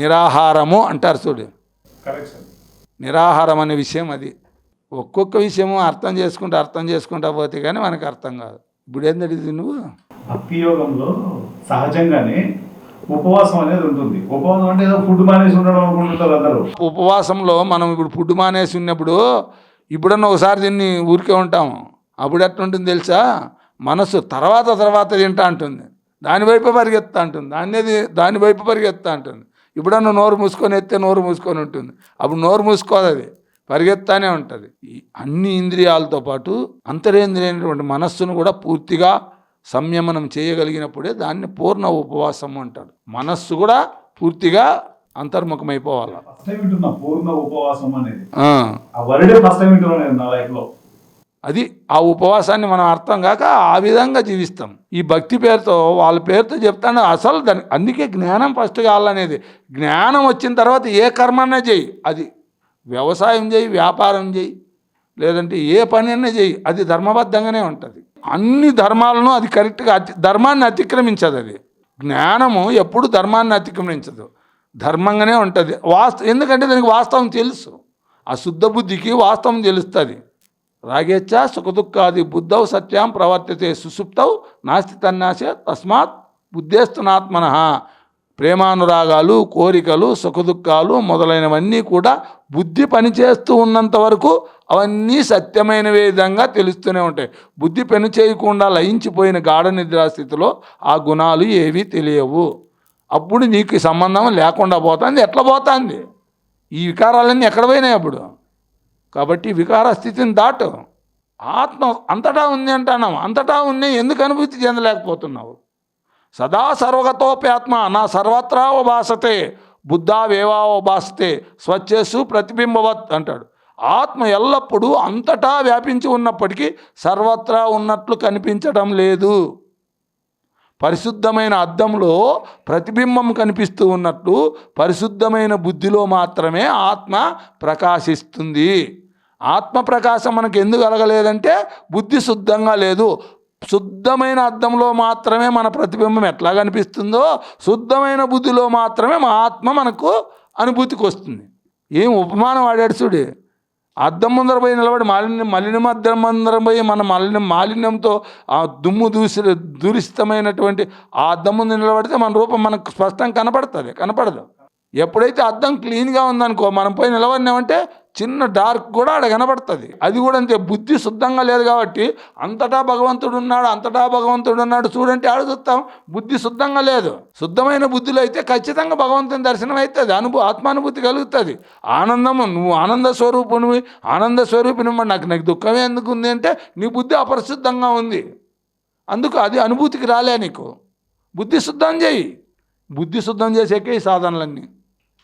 B: నిరాహారము అంటారు చూడు. నిరాహారం అనే విషయం అది. ఒక్కొక్క విషయము అర్థం చేసుకుంటా పోతే కానీ మనకు అర్థం కాదు. ఇప్పుడు ఏంటంటే నువ్వు
C: భక్తి యోగంలో సహజంగానే ఉపవాసం అనేది ఉంటుంది. ఉపవాసం అంటే ఏదో ఫుడ్ మానేసి ఉండడం అనుకుంటుంటారు అందరూ.
B: ఉపవాసంలో మనం ఇప్పుడు ఫుడ్ మానేసి ఉన్నప్పుడు ఇప్పుడన్నా ఒకసారి దీన్ని ఊరికే ఉంటాము. అప్పుడు ఎట్లుంటుంది తెలుసా, మనసు తర్వాత తింటా ఉంటుంది, దానివైపు పరిగెత్తా ఉంటుంది, దానివైపు పరిగెత్తా ఉంటుంది. ఇప్పుడన్నా నోరు మూసుకొని ఎత్తే నోరు మూసుకొని ఉంటుంది, అప్పుడు నోరు మూసుకోదు, అది పరిగెత్తానే ఉంటుంది. ఈ అన్ని ఇంద్రియాలతో పాటు అంతరేంద్రియమైనటువంటి మనస్సును కూడా పూర్తిగా సంయమనం చేయగలిగినప్పుడే దాన్ని పూర్ణ ఉపవాసము అంటాడు. మనస్సు కూడా పూర్తిగా అంతర్ముఖమైపోవాలి.
C: పూర్ణ ఉపవాసం అనేది ఆ వర్డే ఫస్ట్ టైం వింటున్నాను నా లైఫ్లో.
B: అది ఆ ఉపవాసాన్ని మనం అర్థం కాక ఆ విధంగా జీవిస్తాం. ఈ భక్తి పేరుతో వాళ్ళ పేరుతో చెప్తాను. అసలు దాని అందుకే జ్ఞానం ఫస్ట్ కావాలనేది. జ్ఞానం వచ్చిన తర్వాత ఏ కర్మన్నా చేయి, అది వ్యవసాయం చేయి, వ్యాపారం చేయి, లేదంటే ఏ పని అన్నా చేయి, అది ధర్మబద్ధంగానే ఉంటుంది. అన్ని ధర్మాలను అది కరెక్ట్గా ధర్మాన్ని అతిక్రమించదు. అది జ్ఞానము ఎప్పుడు ధర్మాన్ని అతిక్రమించదు, ధర్మంగానే ఉంటుంది. ఎందుకంటే దానికి వాస్తవం తెలుసు. ఆ శుద్ధ బుద్ధికి వాస్తవం తెలుస్తుంది. రాగేచ్ఛ సుఖదుఃఖాది బుద్ధౌ సత్యాం ప్రవర్తితే సుసుప్తౌ నాస్తి తన్నాశే తస్మాత్ బుద్ధేస్తునాత్మనః. ప్రేమానురాగాలు, కోరికలు, సుఖదుఖాలు మొదలైనవన్నీ కూడా బుద్ధి పనిచేస్తూ ఉన్నంత వరకు అవన్నీ సత్యమైన విధంగా తెలుస్తూనే ఉంటాయి. బుద్ధి పని చేయకుండా లయించిపోయిన గాఢ నిద్రాస్థితిలో ఆ గుణాలు ఏవీ తెలియవు. అప్పుడు నీకు సంబంధం లేకుండా పోతుంది. ఎట్లా పోతుంది? ఈ వికారాలన్నీ ఎక్కడ పోయినాయి అప్పుడు? కాబట్టి వికార స్థితిని దాటు. ఆత్మ అంతటా ఉంది అంటున్నావు, అంతటా ఉన్నాయి, ఎందుకు అనుభూతి చెందలేకపోతున్నావు? సదా సర్వగతోప్యాత్మ నా సర్వత్రా భాసతే బుద్ధావేవా భాసతే స్వచ్ఛేసు ప్రతిబింబవత్ అంటాడు. ఆత్మ ఎల్లప్పుడూ అంతటా వ్యాపించి ఉన్నప్పటికీ సర్వత్రా ఉన్నట్లు కనిపించడం లేదు. పరిశుద్ధమైన అద్దంలో ప్రతిబింబం కనిపిస్తూ ఉన్నట్లు పరిశుద్ధమైన బుద్ధిలో మాత్రమే ఆత్మ ప్రకాశిస్తుంది. ఆత్మ ప్రకాశం మనకు ఎందుకు కలగలేదంటే బుద్ధి శుద్ధంగా లేదు. శుద్ధమైన అద్దంలో మాత్రమే మన ప్రతిబింబం ఎట్లా కనిపిస్తుందో శుద్ధమైన బుద్ధిలో మాత్రమే మా ఆత్మ మనకు అనుభూతికి వస్తుంది. ఏం ఉపమానం వాడాడు చూడు. అద్దం ముందర పోయి నిలబడి మలినం అద్దం ముందర పోయి మన మాలిన్యంతో ఆ దుమ్ము దూషితమైనటువంటి ఆ అద్దం ముందు నిలబడితే మన రూపం మనకు స్పష్టంగా కనపడదు. ఎప్పుడైతే అద్దం క్లీన్గా ఉందనుకో, మనం పోయి నిలబడినామంటే చిన్న డార్క్ కూడా ఆడ కనబడుతుంది. అది కూడా అంతే, బుద్ధి శుద్ధంగా లేదు కాబట్టి అంతటా భగవంతుడు ఉన్నాడు చూడంటే ఆడ చూస్తాం. బుద్ధి శుద్ధంగా లేదు. శుద్ధమైన బుద్ధిలో అయితే ఖచ్చితంగా భగవంతుని దర్శనం అవుతుంది, ఆత్మానుభూతి కలుగుతుంది. ఆనందము, నువ్వు ఆనంద స్వరూపిని నాకు దుఃఖమే ఎందుకు ఉంది అంటే నీ బుద్ధి అపరిశుద్ధంగా ఉంది, అందుకు అది అనుభూతికి రాలే. నీకు బుద్ధి శుద్ధం చేయి. బుద్ధి శుద్ధం చేసేకే ఈ సాధనలన్నీ,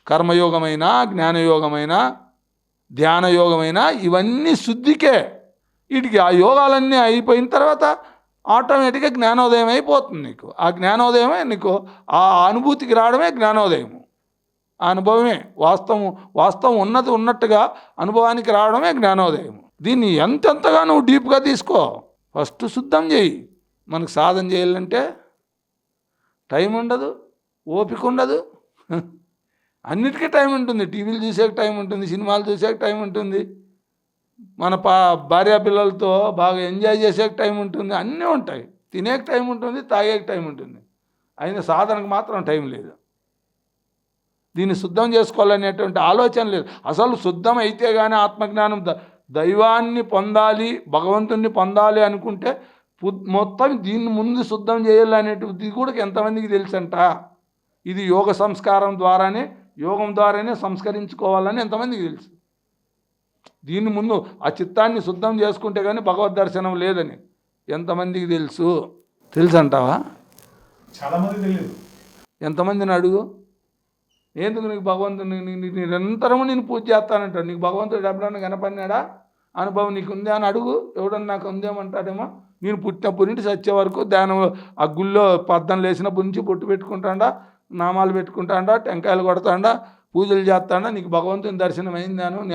B: కర్మయోగమైన, జ్ఞానయోగమైన, ధ్యానయోగమైన, ఇవన్నీ శుద్ధికే. వీటికి ఆ యోగాలన్నీ అయిపోయిన తర్వాత ఆటోమేటిక్గా జ్ఞానోదయం అయిపోతుంది నీకు. ఆ జ్ఞానోదయమే నీకు, ఆ అనుభూతికి రావడమే జ్ఞానోదయము. ఆ అనుభవమే వాస్తవం ఉన్నట్టుగా అనుభవానికి రావడమే జ్ఞానోదయం. దీన్ని ఎంతెంతగా నువ్వు డీప్గా తీసుకో. ఫస్ట్ శుద్ధం చేయి. మనకు సాధన చేయాలంటే టైం ఉండదు, ఓపిక ఉండదు. అన్నిటికీ టైం ఉంటుంది. టీవీలు చూసేక టైం ఉంటుంది, సినిమాలు చూసేక టైం ఉంటుంది, మన భార్య పిల్లలతో బాగా ఎంజాయ్ చేసేక టైం ఉంటుంది, అన్నీ ఉంటాయి. తినేక టైం ఉంటుంది, తాగేక టైం ఉంటుంది. అయిన సాధనకు మాత్రం టైం లేదు. దీన్ని శుద్ధం చేసుకోవాలనేటువంటి ఆలోచన లేదు. అసలు శుద్ధం అయితే కానీ ఆత్మజ్ఞానం, దైవాన్ని పొందాలి, భగవంతుణ్ణి పొందాలి అనుకుంటే మొత్తం దీన్ని ముందు శుద్ధం చేయాలనేది కూడా ఎంతమందికి తెలుసంట. ఇది యోగం ద్వారానే సంస్కరించుకోవాలని ఎంతమందికి తెలుసు. దీని ముందు ఆ చిత్తాన్ని శుద్ధం చేసుకుంటే కానీ భగవద్ దర్శనం లేదని ఎంతమందికి తెలుసంటావా?
C: చాలామంది తెలియదు.
B: ఎంతమందిని అడుగు, ఎందుకు నీకు భగవంతుని నిరంతరము నేను పూజ చేస్తానంటాడు. నీకు భగవంతుడు ఎప్పుడన్నా కనపడినాడా? అనుభవం నీకు ఉందా అని అడుగు. ఎవడన్నా నాకు ఉందేమంటాడేమో. నేను పుట్టినప్పటి నుంచి చచ్చే వరకు ధ్యానంలో ఆ గుళ్ళో పద్దం లేచినప్పటి నుంచి బొట్టు పెట్టుకుంటాడా, నామాలు పెట్టుకుంటాడా, టెంకాయలు కొడతాడా, పూజలు చేస్తాడా, నీకు భగవంతుని దర్శనం అయిందాను. నీ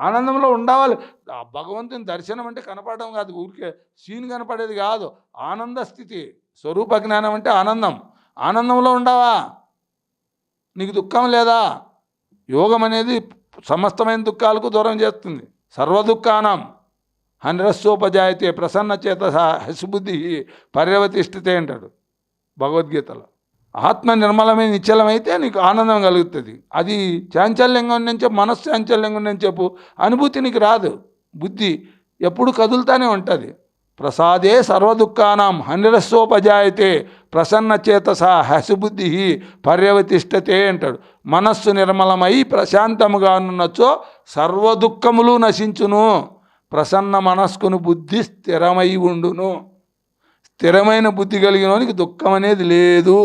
B: ఆనందంలో ఉండవాలి. ఆ భగవంతుని దర్శనం అంటే కనపడడం కాదు, ఊరికే సీన్ కనపడేది కాదు. ఆనంద స్థితి, స్వరూప జ్ఞానం అంటే ఆనందంలో ఉండవా? నీకు దుఃఖం లేదా? యోగం అనేది సమస్తమైన దుఃఖాలకు దూరం చేస్తుంది. సర్వదుఃఖానం హనిరస్సోపజాయతే ప్రసన్నచేత హసిబుద్ధి పర్యవతిష్ఠితే అంటాడు భగవద్గీతలో. ఆత్మ నిర్మలమైన నిశ్చలమైతే నీకు ఆనందం కలుగుతుంది. అది చాంచల్యంగా ఉందని చెప్పు, మనస్సు చాంచల్యంగా ఉందని చెప్పు, అనుభూతి నీకు రాదు. బుద్ధి ఎప్పుడు కదులుతానే ఉంటుంది. ప్రసాదే సర్వదుఃఖానాం హనిరస్సోపజాయతే ప్రసన్నచేతస హసిబుద్ధి పర్యవతిష్ఠతే అంటాడు. మనస్సు నిర్మలమై ప్రశాంతముగా ఉన్నచో సర్వదుఃఖములు నశించును. ప్రసన్న మనస్కును బుద్ధి స్థిరమై ఉండును. స్థిరమైన బుద్ధి కలిగినోనికి దుఃఖం అనేది లేదు.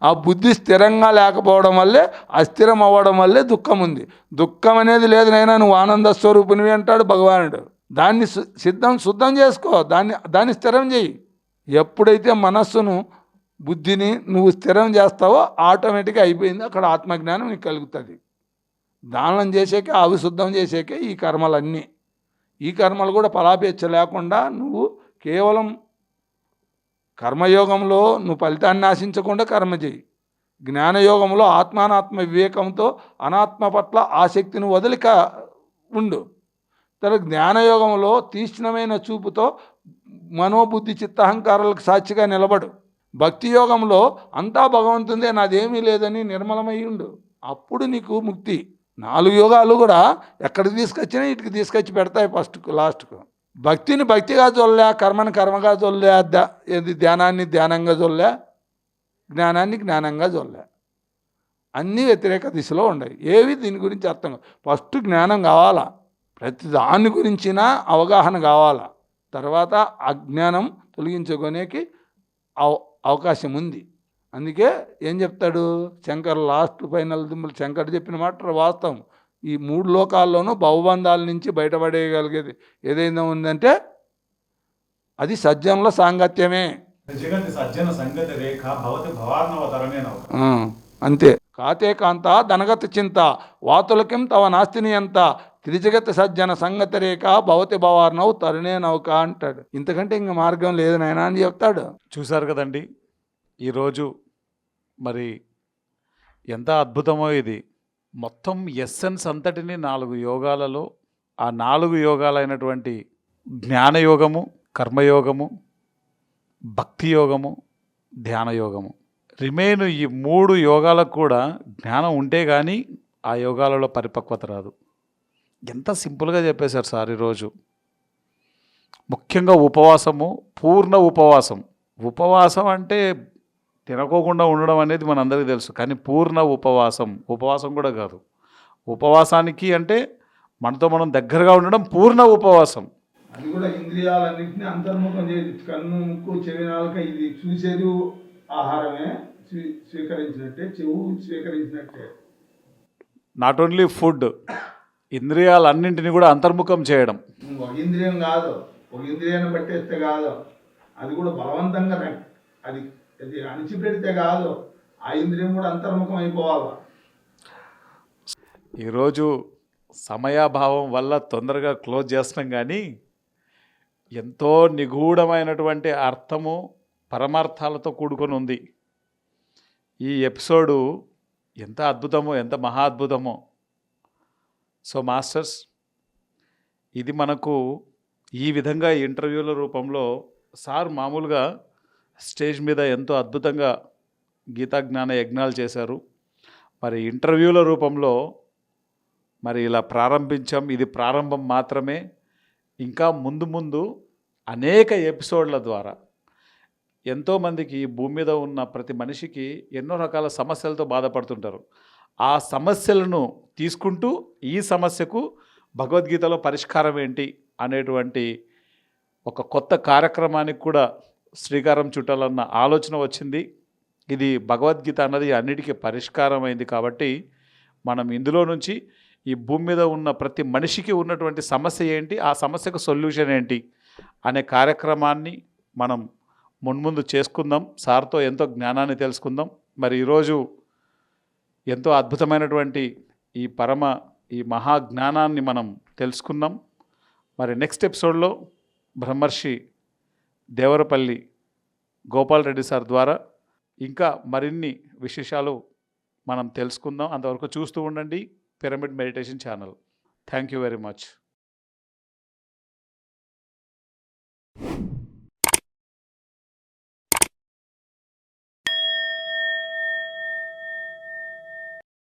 B: ఆ బుద్ధి స్థిరంగా లేకపోవడం వల్లే, అస్థిరం అవ్వడం వల్లే దుఃఖం ఉంది. దుఃఖం అనేది లేదు నైనా, నువ్వు ఆనంద స్వరూపినివి అంటాడు భగవానుడు. దాన్ని శుద్ధం చేసుకో, దాన్ని స్థిరం చేయి. ఎప్పుడైతే మనస్సును, బుద్ధిని నువ్వు స్థిరం చేస్తావో ఆటోమేటిక్గా అయిపోయింది. అక్కడ ఆత్మజ్ఞానం నీకు కలుగుతుంది. దానం చేసేకే, అవి శుద్ధం చేసేకే ఈ కర్మలన్నీ. ఈ కర్మలు కూడా ఫలాపేచ్ఛ లేకుండా నువ్వు కేవలం కర్మయోగంలో నువ్వు ఫలితాన్ని ఆశించకుండా కర్మ చేయి. జ్ఞానయోగంలో ఆత్మానాత్మ వివేకంతో అనాత్మ పట్ల ఆసక్తిని వదిలిక ఉండు. తర్వాత జ్ఞానయోగంలో తీక్ష్ణమైన చూపుతో మనోబుద్ధి చిత్తహంకారాలకు సాక్షిగా నిలబడు. భక్తి యోగంలో అంతా భగవంతుందే, నాదేమీ లేదని నిర్మలమై ఉండు. అప్పుడు నీకు ముక్తి. 4 యోగాలు కూడా ఎక్కడికి తీసుకొచ్చినా ఇటుకి తీసుకొచ్చి పెడతాయి ఫస్ట్కు లాస్ట్కు. భక్తిని భక్తిగా చూడలే, కర్మని కర్మగా చూడలే, ధ్యానాన్ని ధ్యానంగా చూడలే, జ్ఞానాన్ని జ్ఞానంగా చూడలే. అన్నీ వ్యతిరేక దిశలో ఉన్నాయి. ఏవి దీని గురించి అర్థం కాదు. ఫస్ట్ జ్ఞానం కావాలా, ప్రతి దాని గురించిన అవగాహన కావాలా. తర్వాత అజ్ఞానం తొలగించుకునేకి అవకాశం ఉంది. అందుకే ఏం చెప్తాడు శంకర్, లాస్ట్ ఫైనల్ శంకర్ చెప్పిన మాట వాస్తవం. ఈ 3 లోకాల్లోనూ భవబంధాల నుంచి బయటపడేయగలిగేది ఏదైనా ఉందంటే అది సజ్జనుల సాంగత్యమే.
C: జగతి సజ్జన సంగతి రేఖ భవతి భవార్ణవతరణేనవ.
B: అంతే. కాతే కాంత ధనగత చింత వాతులకిం తవ నాస్తిని ఎంత త్రిజగతి సజ్జన సంగతి రేఖ భవతి భవార్ణవు తరుణే నౌక అంటాడు. ఇంతకంటే ఇంక మార్గం లేదు నాయనా అని చెప్తాడు.
A: చూశారు కదండి ఈరోజు. మరి ఎంత అద్భుతమో ఇది. మొత్తం ఎస్సెన్స్ అంతటిని 4 యోగాలలో, ఆ 4 యోగాలైనటువంటి జ్ఞానయోగము, కర్మయోగము, భక్తి యోగము, ధ్యానయోగము, రిమైన్ ఈ 3 యోగాలకు కూడా జ్ఞానం ఉంటే కానీ ఆ యోగాలలో పరిపక్వత రాదు. ఎంత సింపుల్గా చెప్పేశారు సార్ ఈరోజు. ముఖ్యంగా ఉపవాసము, పూర్ణ ఉపవాసం. ఉపవాసం అంటే తినకోకుండా ఉండడం అనేది మనందరికీ తెలుసు, కానీ పూర్ణ ఉపవాసం, ఉపవాసం కూడా కాదు. ఉపవాసానికి అంటే మనతో మనం దగ్గరగా ఉండడం పూర్ణ ఉపవాసం.
B: అది కూడా ఇంద్రియాలన్నింటినీ అంతర్ముఖం చేసి కన్ను, ముక్కు, చెవి, నాలుక ఇది చూసేది ఆహారమే స్వీకరించినట్టే, చెవు స్వీకరించినట్టే.
A: నాట్ ఓన్లీ ఫుడ్, ఇంద్రియాలన్నింటినీ కూడా అంతర్ముఖం చేయడం.
B: ఒక ఇంద్రియం కాదు, ఒక ఇంద్రియాన్ని పట్టేస్తే కాదు, అది కూడా బలవంతంగా అది అది అణిచిపెడితే కాదు, ఆ ఇంద్రియం కూడా అంతర్ముఖం అయిపోవాలి.
A: ఈరోజు సమయాభావం వల్ల తొందరగా క్లోజ్ చేస్తున్నాం, కానీ ఎంతో నిగూఢమైనటువంటి అర్థము, పరమార్థాలతో కూడుకొని ఉంది. ఈ ఎపిసోడు ఎంత అద్భుతమో, ఎంత మహా అద్భుతమో. సో మాస్టర్స్, ఇది మనకు ఈ విధంగా ఇంటర్వ్యూల రూపంలో సార్ మామూలుగా స్టేజ్ మీద ఎంతో అద్భుతంగా గీతా జ్ఞాన యజ్ఞాలు చేశారు. మరి ఇంటర్వ్యూల రూపంలో మరి ఇలా ప్రారంభించాం. ఇది ప్రారంభం మాత్రమే. ఇంకా ముందు ముందు అనేక ఎపిసోడ్ల ద్వారా ఎంతోమందికి ఈ భూమి మీద ఉన్న ప్రతి మనిషికి ఎన్నో రకాల సమస్యలతో బాధపడుతుంటారు. ఆ సమస్యలను తీసుకుంటూ ఈ సమస్యకు భగవద్గీతలో పరిష్కారం ఏంటి అనేటువంటి ఒక కొత్త కార్యక్రమానికి కూడా శ్రీకారం చుట్టాలన్న ఆలోచన వచ్చింది. ఇది భగవద్గీత అన్నది అన్నిటికీ పరిష్కారం అయింది కాబట్టి మనం ఇందులో నుంచి ఈ భూమి మీద ఉన్న ప్రతి మనిషికి ఉన్నటువంటి సమస్య ఏంటి, ఆ సమస్యకు సొల్యూషన్ ఏంటి అనే కార్యక్రమాన్ని మనం మున్ముందు చేసుకుందాం. సార్తో ఎంతో జ్ఞానాన్ని తెలుసుకుందాం. మరి ఈరోజు ఎంతో అద్భుతమైనటువంటి ఈ మహా జ్ఞానాన్ని మనం తెలుసుకున్నాం. మరి నెక్స్ట్ ఎపిసోడ్లో బ్రహ్మర్షి దేవరపల్లి గోపాల్ రెడ్డి సార్ ద్వారా ఇంకా మరిన్ని విశేషాలు మనం తెలుసుకుందాం. అంతవరకు చూస్తూ ఉండండి pyramid meditation channel. Thank you very much.